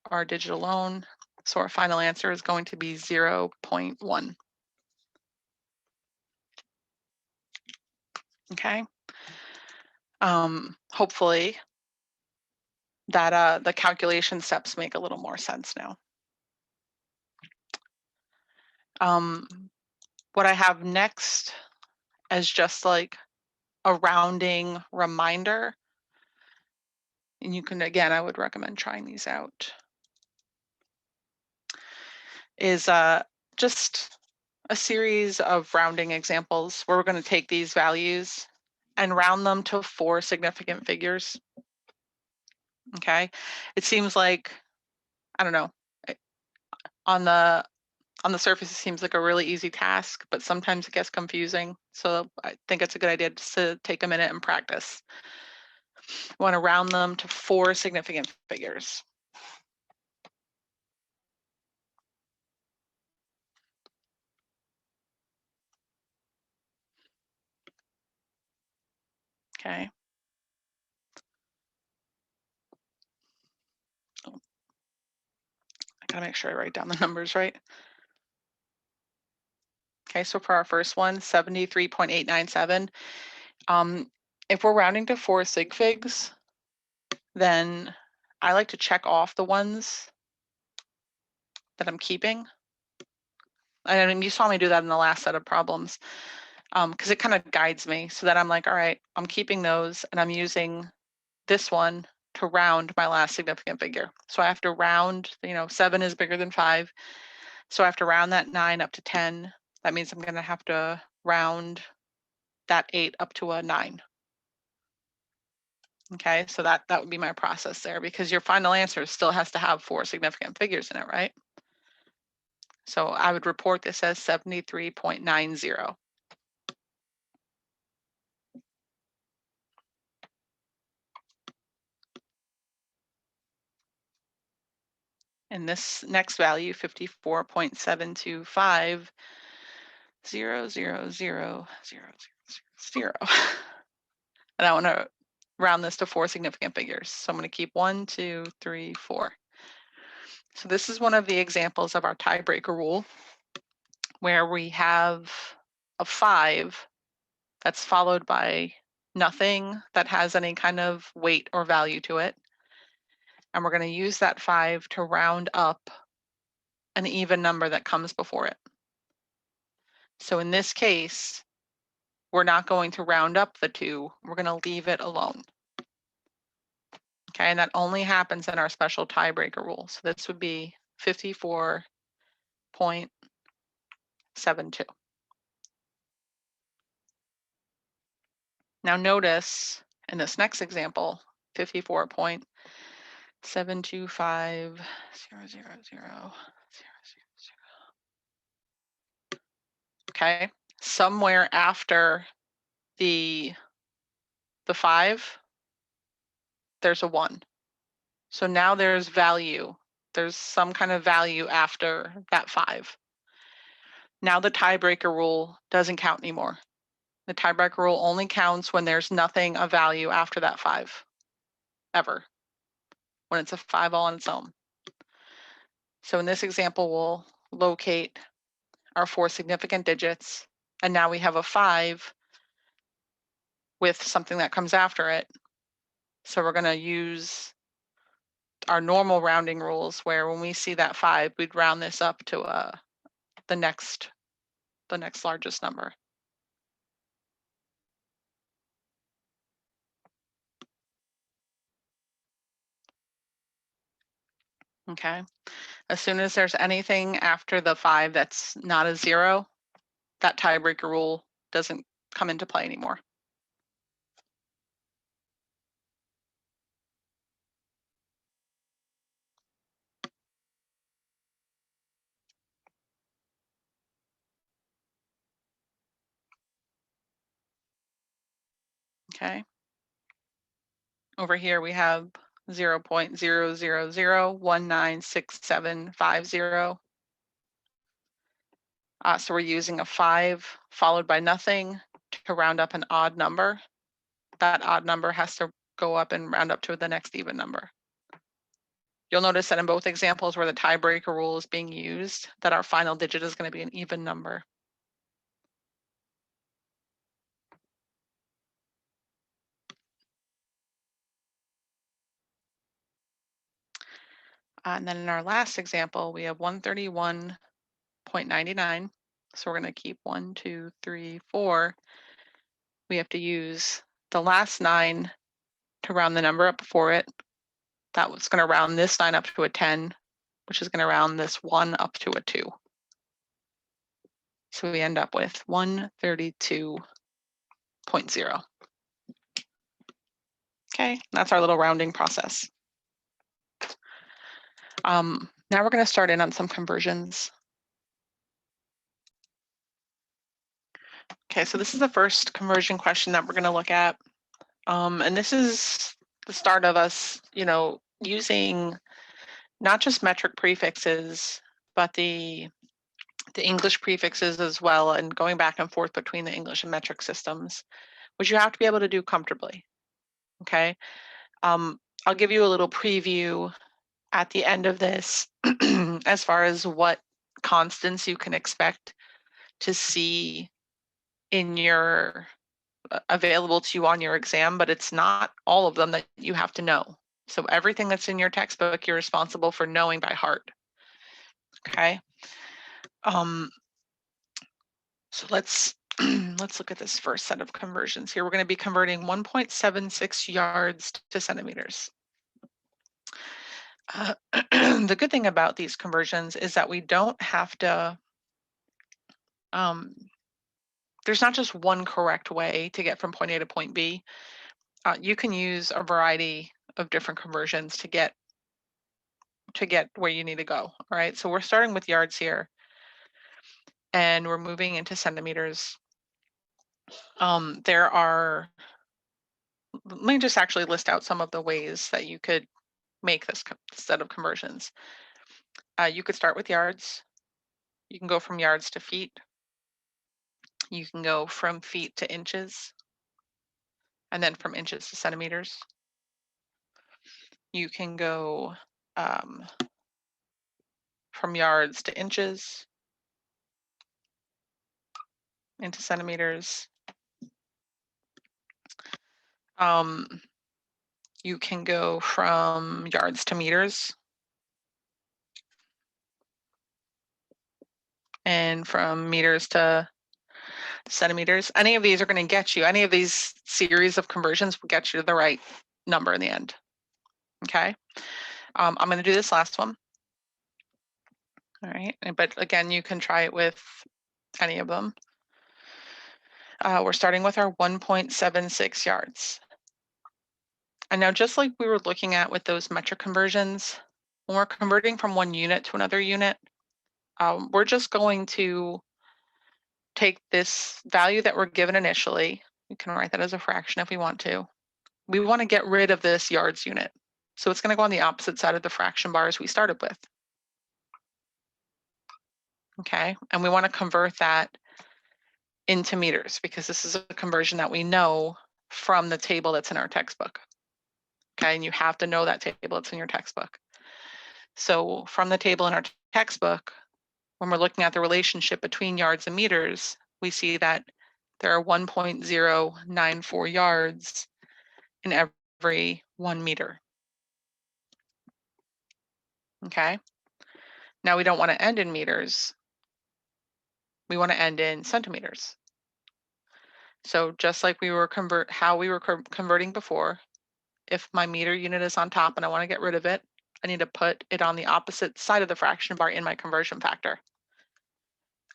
our digit alone. So our final answer is going to be 0.1. Okay. Hopefully that the calculation steps make a little more sense now. What I have next is just like a rounding reminder. And you can, again, I would recommend trying these out. Is just a series of rounding examples where we're going to take these values and round them to 4 significant figures. Okay, it seems like, I don't know, on the surface it seems like a really easy task, but sometimes it gets confusing. So I think it's a good idea just to take a minute and practice. We want to round them to 4 significant figures. Okay. I gotta make sure I write down the numbers right. Okay, so for our first one, 73.897. If we're rounding to 4 sig figs, then I like to check off the ones that I'm keeping. And you saw me do that in the last set of problems, because it kind of guides me so that I'm like, all right, I'm keeping those and I'm using this one to round my last significant figure. So I have to round, 7 is bigger than 5. So I have to round that 9 up to 10. That means I'm going to have to round that 8 up to a 9. Okay, so that would be my process there, because your final answer still has to have 4 significant figures in it, right? So I would report this as 73.90. And this next value, 54.725, 0.0000000. And I want to round this to 4 significant figures. So I'm going to keep 1, 2, 3, 4. So this is one of the examples of our tiebreaker rule, where we have a 5 that's followed by nothing that has any kind of weight or value to it. And we're going to use that 5 to round up an even number that comes before it. So in this case, we're not going to round up the 2, we're going to leave it alone. Okay, and that only happens in our special tiebreaker rule. So this would be 54.72. Now notice in this next example, 54.725,000,000. Okay, somewhere after the 5, there's a 1. So now there's value. There's some kind of value after that 5. Now the tiebreaker rule doesn't count anymore. The tiebreaker rule only counts when there's nothing of value after that 5, ever, when it's a 5 all on its own. So in this example, we'll locate our 4 significant digits, and now we have a 5 with something that comes after it. So we're going to use our normal rounding rules, where when we see that 5, we'd round this up to the next largest number. Okay, as soon as there's anything after the 5 that's not a 0, that tiebreaker rule doesn't come into play anymore. Okay, over here we have 0.000196750. So we're using a 5 followed by nothing to round up an odd number. That odd number has to go up and round up to the next even number. You'll notice that in both examples where the tiebreaker rule is being used, that our final digit is going to be an even number. And then in our last example, we have 131.99. So we're going to keep 1, 2, 3, 4. We have to use the last 9 to round the number up before it. That was going to round this 9 up to a 10, which is going to round this 1 up to a 2. So we end up with 132.0. Okay, that's our little rounding process. Now we're going to start in on some conversions. Okay, so this is the first conversion question that we're going to look at. And this is the start of us, using not just metric prefixes, but the English prefixes as well, and going back and forth between the English and metric systems, which you have to be able to do comfortably. Okay, I'll give you a little preview at the end of this as far as what constants you can expect to see in your available to you on your exam, but it's not all of them that you have to know. So everything that's in your textbook, you're responsible for knowing by heart. Okay. So let's look at this first set of conversions here. We're going to be converting 1.76 yards to centimeters. The good thing about these conversions is that we don't have to, there's not just one correct way to get from point A to point B. You can use a variety of different conversions to get where you need to go. All right, so we're starting with yards here, and we're moving into centimeters. There are, let me just actually list out some of the ways that you could make this set of conversions. You could start with yards. You can go from yards to feet. You can go from feet to inches, and then from inches to centimeters. You can go from yards to inches, into centimeters. You can go from yards to meters, and from meters to centimeters. Any of these are going to get you, any of these series of conversions will get you to the right number in the end. Okay, I'm going to do this last one. All right, but again, you can try it with any of them. We're starting with our 1.76 yards. And now, just like we were looking at with those metric conversions, when we're converting from one unit to another unit, we're just going to take this value that we're given initially. We can write that as a fraction if we want to. We want to get rid of this yards unit. So it's going to go on the opposite side of the fraction bars we started with. Okay, and we want to convert that into meters because this is a conversion that we know from the table that's in our textbook. Okay, and you have to know that table that's in your textbook. So from the table in our textbook, when we're looking at the relationship between yards and meters, we see that there are 1.094 yards in every 1 meter. Okay, now we don't want to end in meters. We want to end in centimeters. So just like we were converting before, if my meter unit is on top and I want to get rid of it, I need to put it on the opposite side of the fraction bar in my conversion factor.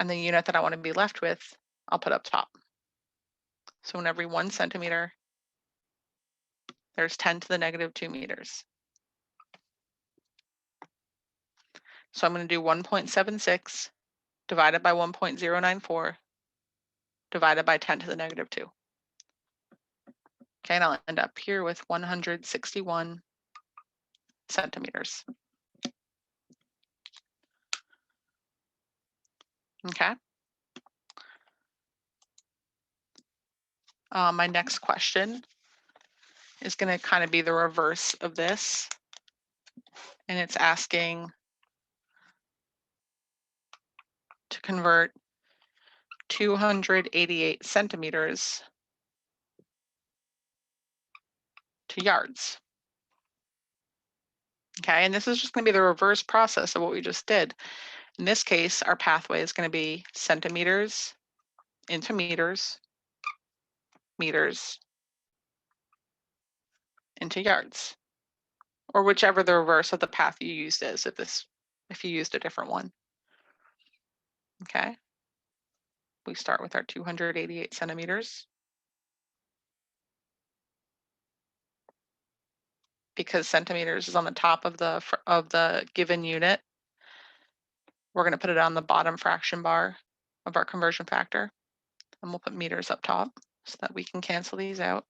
And the unit that I want to be left with, I'll put up top. So in every 1 centimeter, there's 10 to the negative 2 meters. So I'm going to do 1.76 divided by 1.094 divided by 10 to the negative 2. Okay, and I'll end up here with 161 centimeters. Okay. My next question is going to kind of be the reverse of this. And it's asking to convert 288 centimeters to yards. Okay, and this is just going to be the reverse process of what we just did. In this case, our pathway is going to be centimeters into meters, meters into yards, or whichever the reverse of the path you used is, if you used a different one. Okay, we start with our 288 centimeters. Because centimeters is on the top of the given unit, we're going to put it on the bottom fraction bar of our conversion factor, and we'll put meters up top so that we can cancel these out.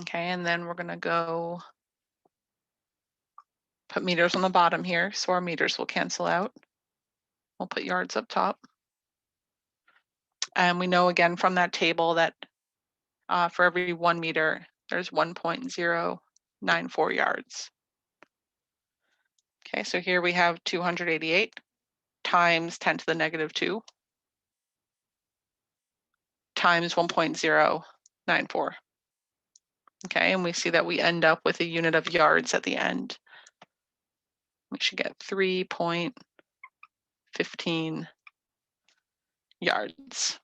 Okay, and then we're going to go put meters on the bottom here, so our meters will cancel out. We'll put yards up top. And we know again from that table that for every 1 meter, there's 1.094 yards. Okay, so here we have 288 times 10 to the negative 2 times 1.094. Okay, and we see that we end up with a unit of yards at the end. We should get 3.15 yards.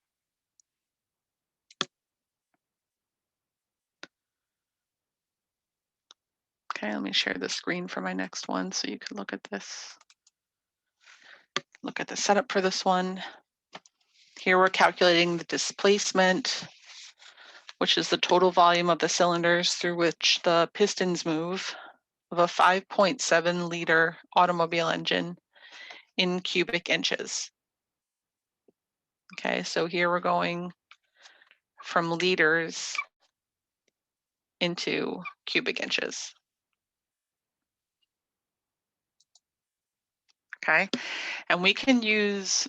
Okay, let me share the screen for my next one so you can look at this. Look at the setup for this one. Here we're calculating the displacement, which is the total volume of the cylinders through which the pistons move of a 5.7 liter automobile engine in cubic inches. Okay, so here we're going from liters into cubic inches. Okay, and we can use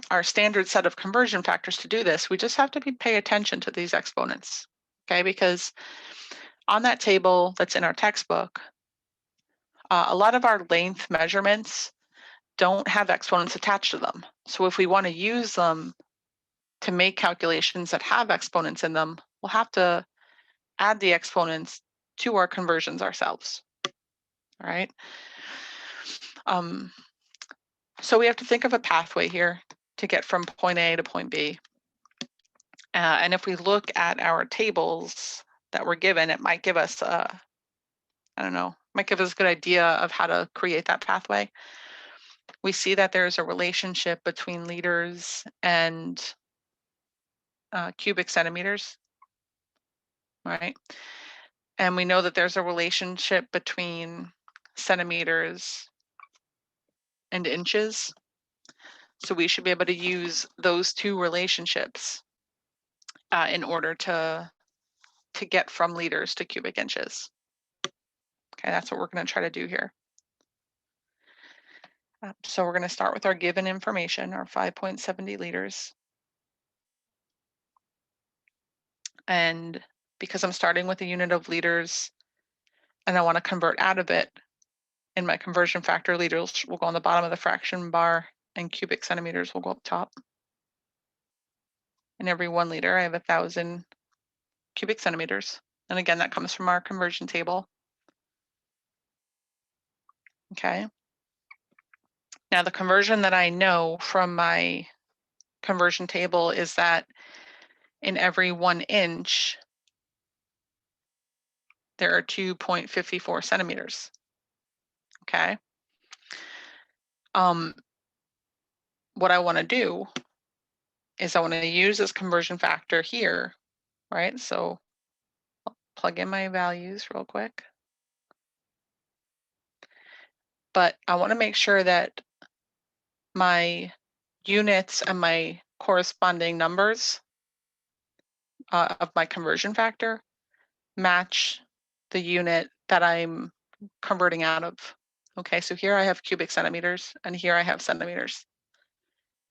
our standard set of conversion factors to do this. We just have to pay attention to these exponents, okay? Because on that table that's in our textbook, a lot of our length measurements don't have exponents attached to them. So if we want to use them to make calculations that have exponents in them, we'll have to add the exponents to our conversions ourselves, all right? So we have to think of a pathway here to get from point A to point B. And if we look at our tables that we're given, it might give us might give us a good idea of how to create that pathway. We see that there's a relationship between liters and cubic centimeters, right? And we know that there's a relationship between centimeters and inches. So we should be able to use those two relationships in order to get from liters to cubic inches. Okay, that's what we're going to try to do here. So we're going to start with our given information, our 5.70 liters. And because I'm starting with a unit of liters and I want to convert out of it, in my conversion factor, liters will go on the bottom of the fraction bar and cubic centimeters will go up top. In every 1 liter, I have 1,000 cubic centimeters. And again, that comes from our conversion table. Okay. Now the conversion that I know from my conversion table is that in every 1 inch, there are 2.54 centimeters. Okay. What I want to do is I want to use this conversion factor here, right? So I'll plug in my values real quick. But I want to make sure that my units and my corresponding numbers of my conversion factor match the unit that I'm converting out of. Okay, so here I have cubic centimeters and here I have centimeters.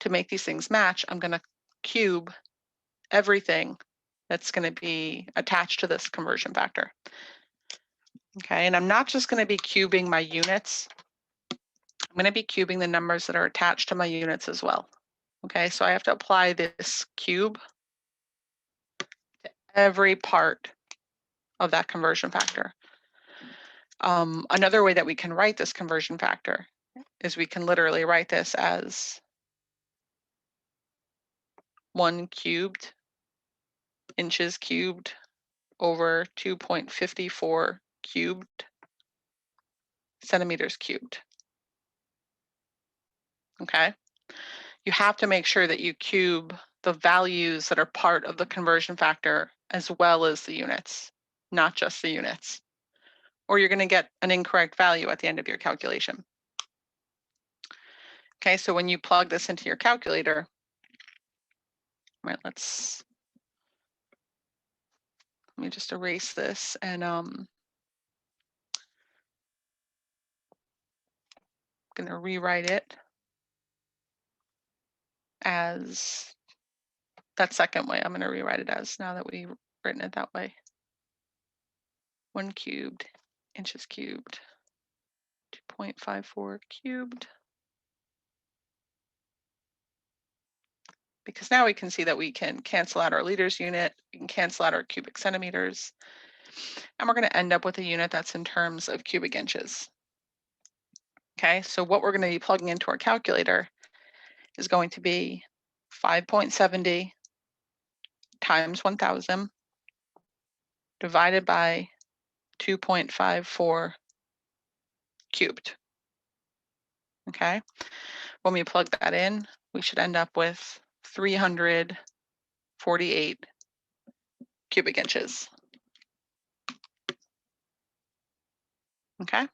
To make these things match, I'm going to cube everything that's going to be attached to this conversion factor. Okay, and I'm not just going to be cubing my units. I'm going to be cubing the numbers that are attached to my units as well. Okay, so I have to apply this cube to every part of that conversion factor. Another way that we can write this conversion factor is we can literally write this as 1 cubed inches cubed over 2.54 cubed centimeters cubed. Okay, you have to make sure that you cube the values that are part of the conversion factor as well as the units, not just the units, or you're going to get an incorrect value at the end of your calculation. Okay, so when you plug this into your calculator, right, let me just erase this and I'm going to rewrite it as that second way. I'm going to rewrite it as, now that we've written it that way, 1 cubed inches cubed, 2.54 cubed. Because now we can see that we can cancel out our liters unit, we can cancel out our cubic centimeters, and we're going to end up with a unit that's in terms of cubic inches. Okay, so what we're going to be plugging into our calculator is going to be 5.70 times 1,000 divided by 2.54 cubed. Okay, when we plug that in, we should end up with 348 cubic inches. Okay.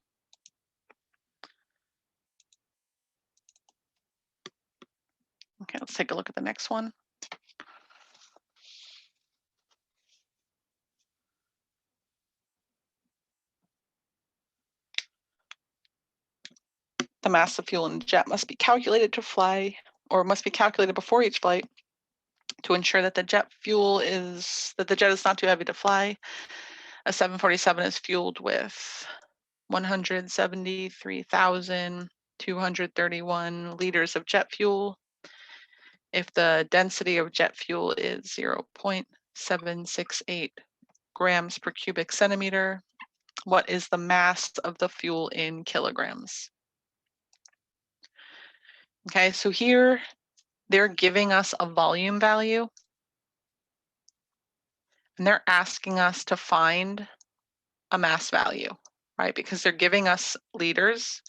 Okay, let's take a look at the next one. The mass of fuel in jet must be calculated to fly, or must be calculated before each flight to ensure that the jet is not too heavy to fly. A 747 is fueled with 173,231 liters of jet fuel. If the density of jet fuel is 0.768 grams per cubic centimeter, what is the mass of the fuel in kilograms? Okay, so here they're giving us a volume value and they're asking us to find a mass value, right? Because they're giving us liters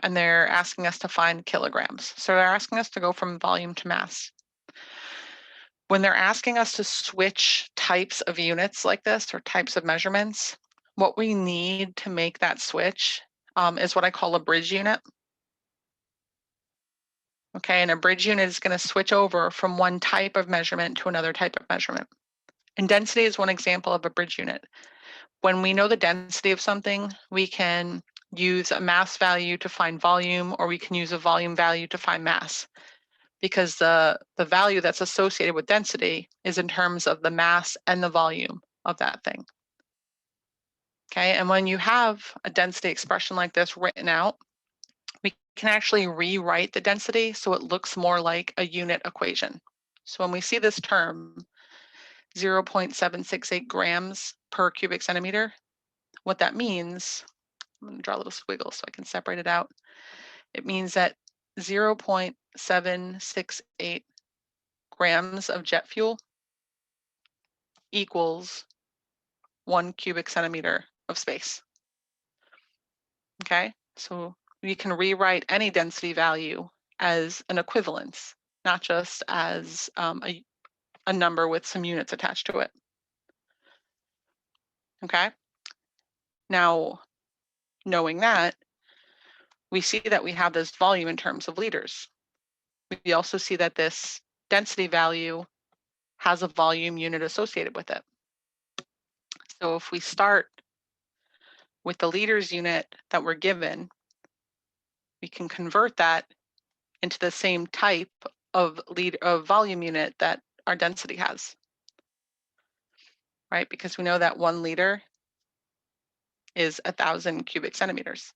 and they're asking us to find kilograms. So they're asking us to go from volume to mass. When they're asking us to switch types of units like this or types of measurements, what we need to make that switch is what I call a bridge unit. Okay, and a bridge unit is going to switch over from one type of measurement to another type of measurement. And density is one example of a bridge unit. When we know the density of something, we can use a mass value to find volume, or we can use a volume value to find mass, because the value that's associated with density is in terms of the mass and the volume of that thing. Okay, and when you have a density expression like this written out, we can actually rewrite the density so it looks more like a unit equation. So when we see this term, 0.768 grams per cubic centimeter, what that means, I'm going to draw a little squiggle so I can separate it out. It means that 0.768 grams of jet fuel equals 1 cubic centimeter of space. Okay, so we can rewrite any density value as an equivalence, not just as a number with some units attached to it. Okay, now knowing that, we see that we have this volume in terms of liters. We also see that this density value has a volume unit associated with it. So if we start with the liters unit that we're given, we can convert that into the same type of volume unit that our density has, right? Because we know that 1 liter is 1,000 cubic centimeters.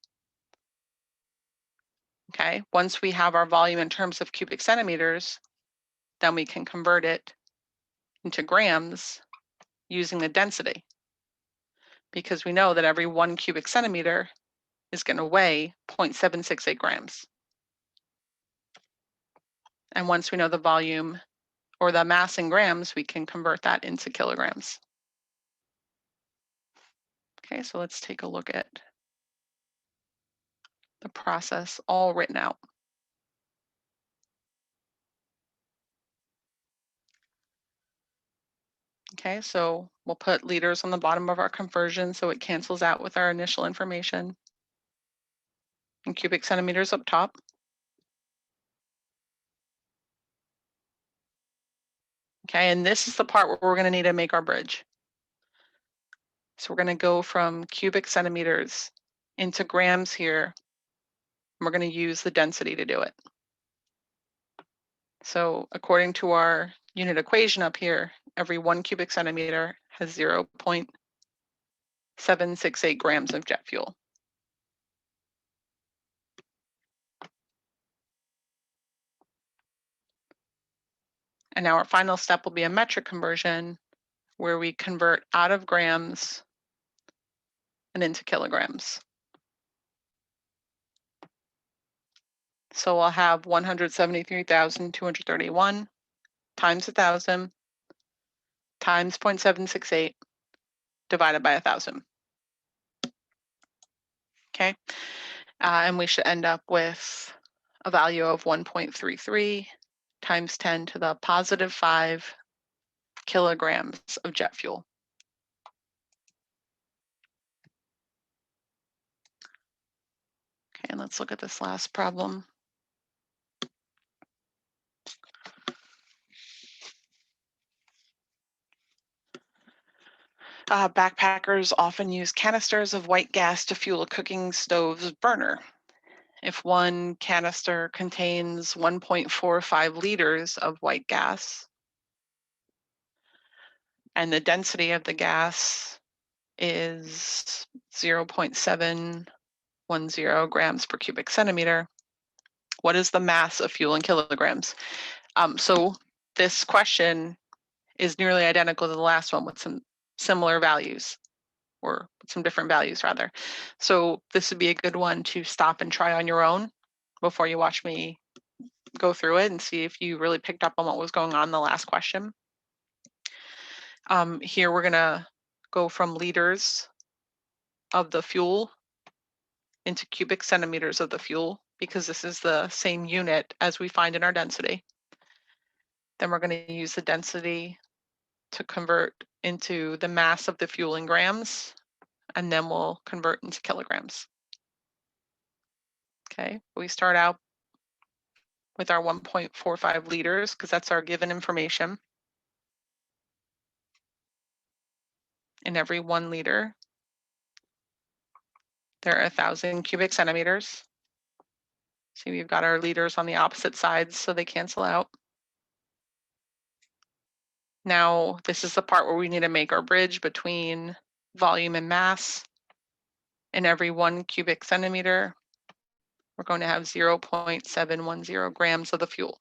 Okay, once we have our volume in terms of cubic centimeters, then we can convert it into grams using the density, because we know that every 1 cubic centimeter is going to weigh 0.768 grams. And once we know the volume or the mass in grams, we can convert that into kilograms. Okay, so let's take a look at the process all written out. Okay, so we'll put liters on the bottom of our conversion so it cancels out with our initial information, and cubic centimeters up top. Okay, and this is the part where we're going to need to make our bridge. So we're going to go from cubic centimeters into grams here, and we're going to use the density to do it. So according to our unit equation up here, every 1 cubic centimeter has 0.768 grams of jet fuel. And now our final step will be a metric conversion, where we convert out of grams and into kilograms. So we'll have 173,231 times 1,000 times 0.768 divided by 1,000. Okay, and we should end up with a value of 1.33 times 10 to the positive 5 kilograms of jet fuel. Okay, and let's look at this last problem. Backpackers often use canisters of white gas to fuel a cooking stove's burner. If one canister contains 1.45 liters of white gas, and the density of the gas is 0.710 grams per cubic centimeter, what is the mass of fuel in kilograms? So this question is nearly identical to the last one with some similar values, or some different values rather. So this would be a good one to stop and try on your own before you watch me go through it and see if you really picked up on what was going on in the last question. Here we're gonna go from liters of the fuel into cubic centimeters of the fuel, because this is the same unit as we find in our density. Then we're going to use the density to convert into the mass of the fuel in grams, and then we'll convert into kilograms. Okay, we start out with our 1.45 liters because that's our given information. In every 1 liter, there are 1,000 cubic centimeters. See, we've got our liters on the opposite sides, so they cancel out. Now, this is the part where we need to make our bridge between volume and mass. In every 1 cubic centimeter, we're going to have 0.710 grams of the fuel.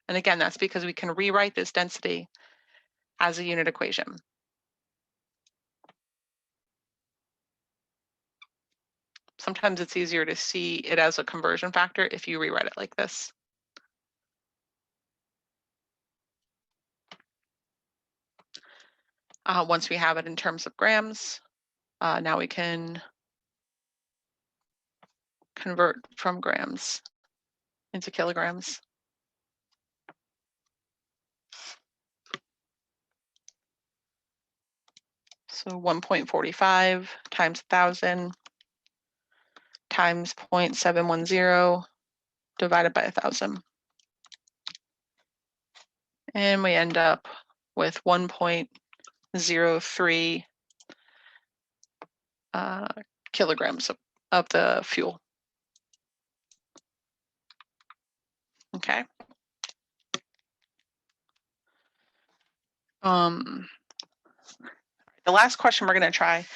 And again, that's because we can rewrite this density as a unit equation. Sometimes it's easier to see it as a conversion factor if you rewrite it like this. Once we have it in terms of grams, now we can convert from grams into kilograms. So 1.45 times 1,000 times 0.710 divided by 1,000. And we end up with 1.03 kilograms of the fuel. Okay. The last question we're going to try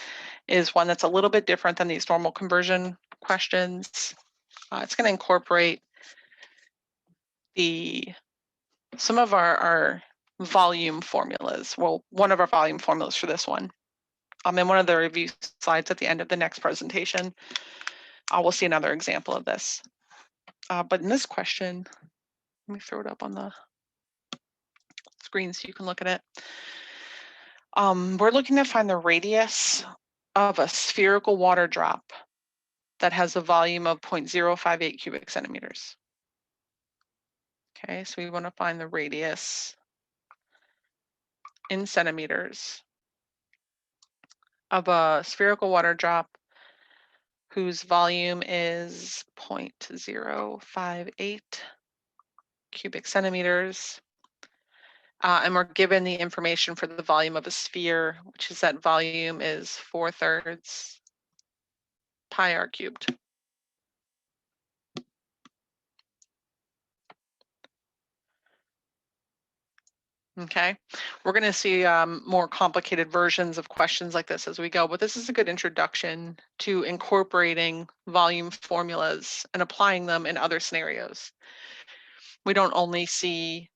is one that's a little bit different than these normal conversion questions. It's going to incorporate some of our volume formulas. Well, one of our volume formulas for this one. In one of the review slides at the end of the next presentation, we'll see another example of this. But in this question, let me throw it up on the screen so you can look at it. We're looking to find the radius of a spherical water drop that has a volume of 0.058 cubic centimeters. Okay, so we want to find the radius in centimeters of a spherical water drop whose volume is 0.058 cubic centimeters. And we're given the information for the volume of a sphere, which is that volume is 4/3 pi r cubed. Okay, we're going to see more complicated versions of questions like this as we go, but this is a good introduction to incorporating volume formulas and applying them in other scenarios. We don't only see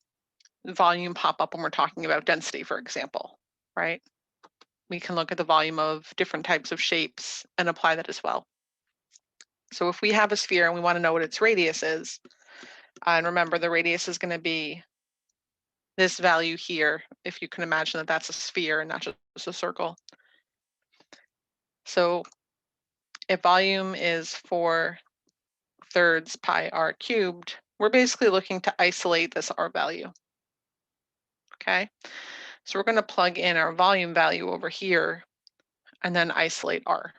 volume pop up when we're talking about density, for example, right? We can look at the volume of different types of shapes and apply that as well. So if we have a sphere and we want to know what its radius is, and remember the radius is going to be this value here, if you can imagine that that's a sphere and not just a circle. So if volume is for thirds pi r cubed, we're basically looking to isolate this r value. Okay, so we're going to plug in our volume value over here and then isolate r.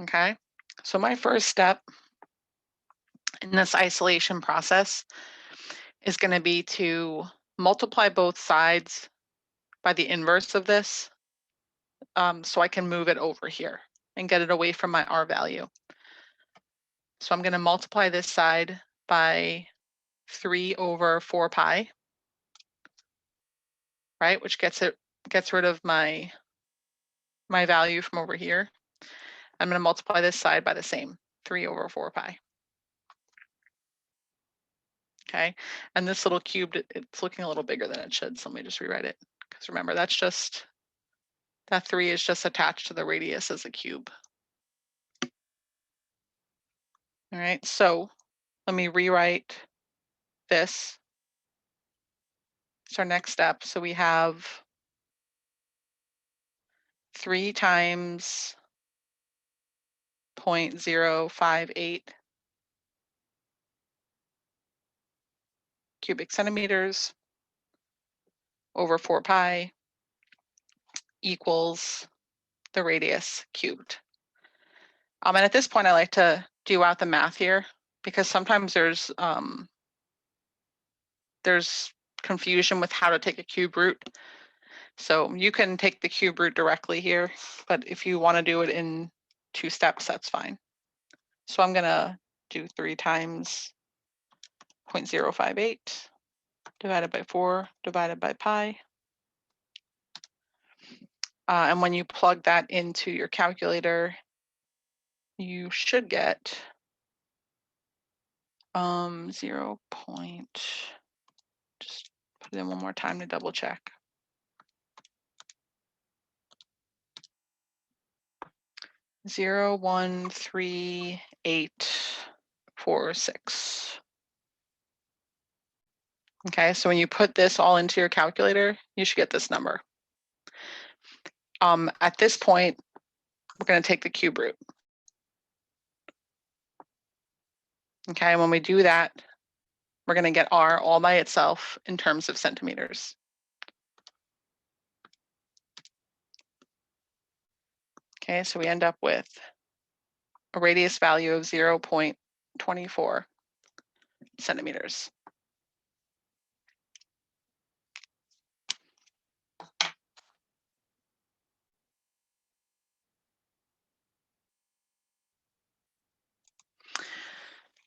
Okay, so my first step in this isolation process is going to be to multiply both sides by the inverse of this, so I can move it over here and get it away from my r value. So I'm going to multiply this side by 3 over 4 pi, right, which gets rid of my value from over here. I'm going to multiply this side by the same, 3 over 4 pi. Okay, and this little cubed, it's looking a little bigger than it should, so let me just rewrite it. Because remember, that 3 is just attached to the radius as a cube. All right, so let me rewrite this. It's our next step. So we have 3 times 0.058 cubic centimeters over 4 pi equals the radius cubed. And at this point, I like to do out the math here because sometimes there's confusion with how to take a cube root. So you can take the cube root directly here, but if you want to do it in 2 steps, that's fine. So I'm going to do 3 times 0.058 divided by 4 divided by pi. And when you plug that into your calculator, you should get 0. Just put it in one more time to double check. 0.13846. Okay, so when you put this all into your calculator, you should get this number. At this point, we're going to take the cube root. Okay, and when we do that, we're going to get r all by itself in terms of centimeters. Okay, so we end up with a radius value of 0.24 centimeters.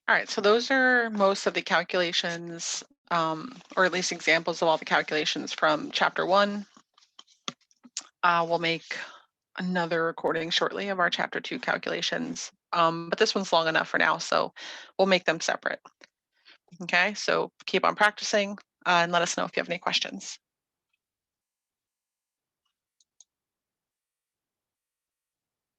All right, so those are most of the calculations, or at least examples of all the calculations from chapter 1. We'll make another recording shortly of our chapter 2 calculations, but this one's long enough for now, so we'll make them separate. Okay, so keep on practicing and let us know if you have any questions.